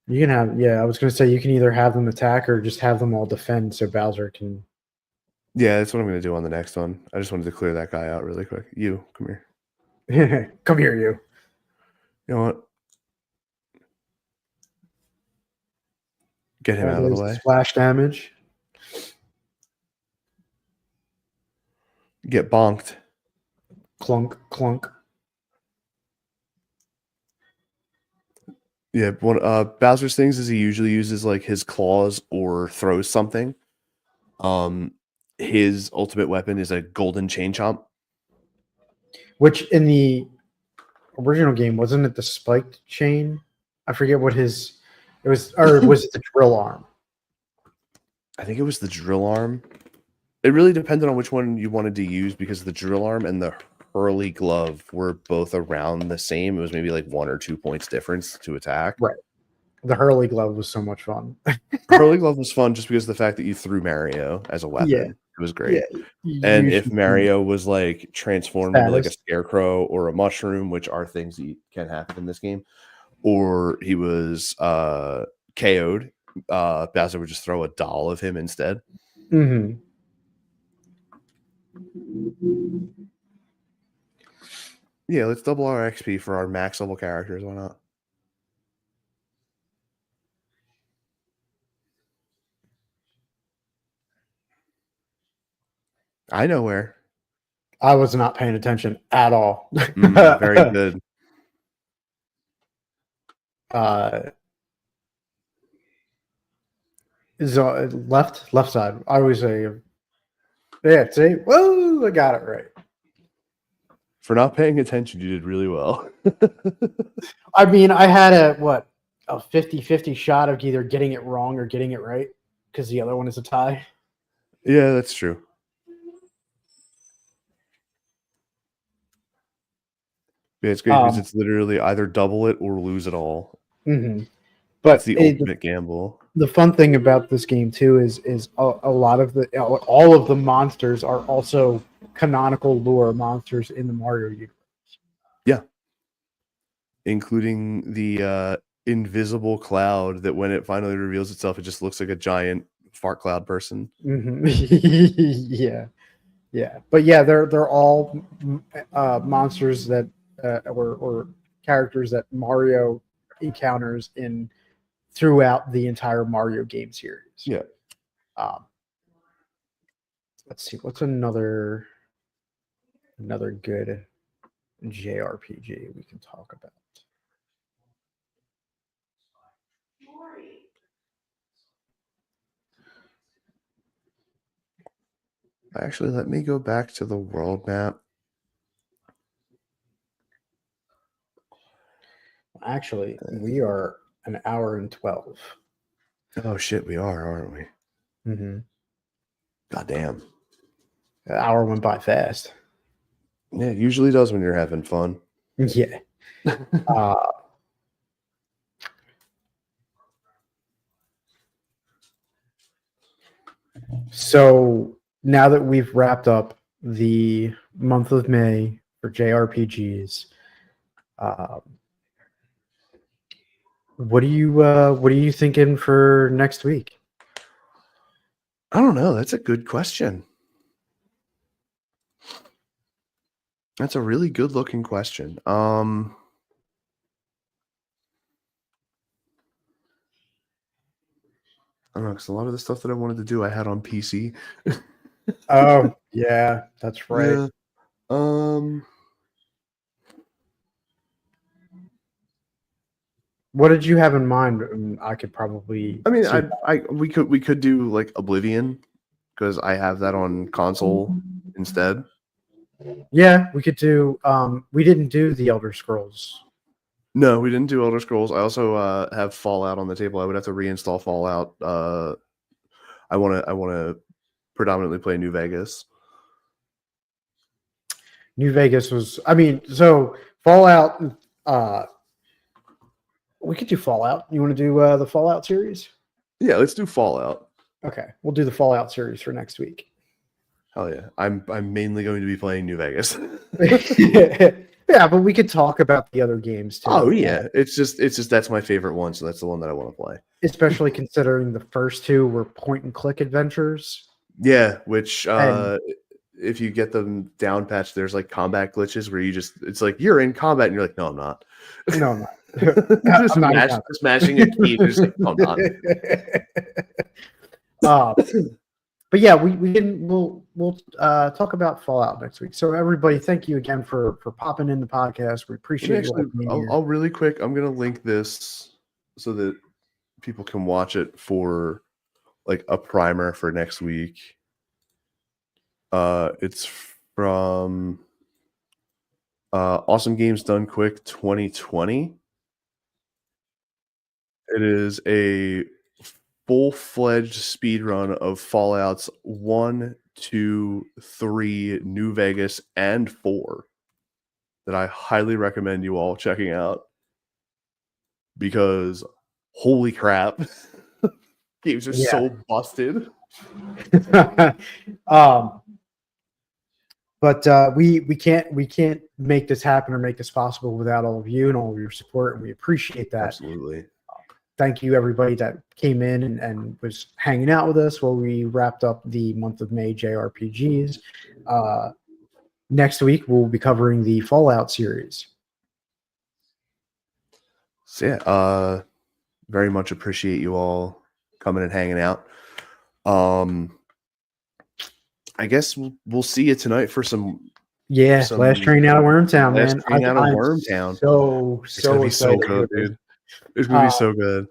You can have I was gonna say you can either have them attack or just have them all defend so Bowser can. Yeah, that's what I'm gonna do on the next one. I just wanted to clear that guy out really quick. You, come here. Come here, you. You know what? Get him out of the way. Splash damage. Get bonked. Clunk, clunk. Yeah, one Bowser's things is he usually uses like his claws or throws something. His ultimate weapon is a golden chain chomp. Which in the original game wasn't it the spiked chain? I forget what his it was, or was it the drill arm? I think it was the drill arm. It really depended on which one you wanted to use because the drill arm and the Hurley Glove were both around the same. It was maybe like 1 or 2 points difference to attack. Right. The Hurley Glove was so much fun. Hurley Glove was fun just because of the fact that you threw Mario as a weapon. Yeah. It was great. You And should if Mario was like transformed into like a Status. scarecrow or a mushroom, which are things that can happen in this game, or he was KO'd, Bowser would just throw a doll of him instead. Mhm. Yeah, let's double our XP for our max level characters. Why not? I know where. I was not paying attention at all. Very good. Is left side. I always say, yeah. See, whoa, I got it right. For not paying attention, you did really well. I mean, I had a 50-50 shot of either getting it wrong or getting it right because the other one is a tie. Yeah, that's true. Yeah, it's great because it's literally either double it or lose it all. But It's the ultimate gamble. The fun thing about this game too is a lot of the all of the monsters are also canonical lore monsters in the Mario universe. Yeah, including the invisible cloud that when it finally reveals itself, it just looks like a giant fart cloud person. Yeah. But yeah, they're all monsters that or characters that Mario encounters in throughout the entire Mario game series. Yeah. Let's see, what's another good JRPG we can talk about? Actually, let me go back to the world map. Actually, we are an hour and 12. Oh shit, we are, aren't we? Mm-hmm. God damn. The hour went by fast. Yeah, it usually does when you're having fun. Yeah. So now that we've wrapped up the month of May for JRPGs, what are you thinking for next week? I don't know. That's a good question. That's a really good looking question. I don't know, because a lot of the stuff that I wanted to do, I had on PC. Oh, yeah, that's right. Yeah. What did you have in mind? I could probably. I mean, we could do like Oblivion because I have that on console instead. Yeah, we could do. We didn't do the Elder Scrolls. No, we didn't do Elder Scrolls. I also have Fallout on the table. I would have to reinstall Fallout. I want to predominantly play New Vegas. New Vegas was. I mean, so Fallout. We could do Fallout. You want to do the Fallout series? Yeah, let's do Fallout. Okay, we'll do the Fallout series for next week. Hell yeah! I'm mainly going to be playing New Vegas. Yeah, but we could talk about the other games too. Oh yeah, it's just that's my favorite one, so that's the one that I want to play. Especially considering the first two were point and click adventures. Yeah, which if you get them down patched, there's like combat glitches where it's like you're in combat and you're like, no, I'm not. No, I'm not. just smashing a key. Just like, no, I'm not. But yeah, we'll talk about Fallout next week. So everybody, thank you again for popping in the podcast. We appreciate you. I'll really quick. I'm gonna link this so that people can watch it for like a primer for next week. It's from Awesome Games Done Quick 2020. It is a full-fledged speed run of Fallouts 1, 2, 3, New Vegas, and 4. that I highly recommend you all checking out because holy crap, games are Yeah. so busted. But we can't make this happen or make this possible without all of you and all of your support, and we appreciate that. Absolutely. Thank you, everybody that came in and was hanging out with us while we wrapped up the month of May JRPGs. Next week, we'll be covering the Fallout series. So yeah, very much appreciate you all coming and hanging out. I guess we'll see you tonight for some. Yeah, last train out of Wormtown, man. Train out of I'm Wormtown. So It's gonna be so excited good, for this. dude. It's gonna be so good.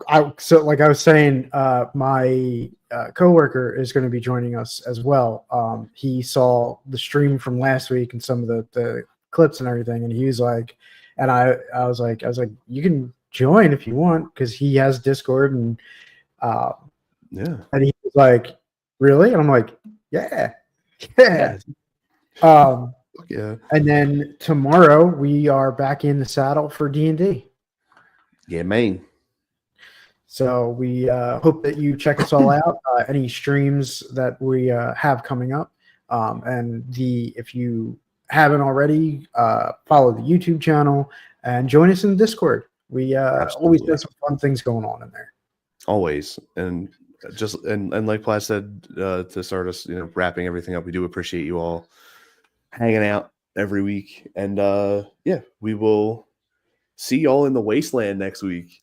Like I was saying, my coworker is going to be joining us as well. He saw the stream from last week and some of the clips and everything, and he was like, and I was like, you can join if you want because he has Discord, and Yeah. and he was like, really? And I'm like, yeah. Yeah. And then tomorrow we are back in the saddle for D&D. Yeah, man. So we hope that you check us all out. Any streams that we have coming up, and if you haven't already, follow the YouTube channel and join us in the Discord. We always have some fun things going on in there. Always, and like Plas said to start us, wrapping everything up. We do appreciate you all hanging out every week, and yeah, we will see y'all in the wasteland next week.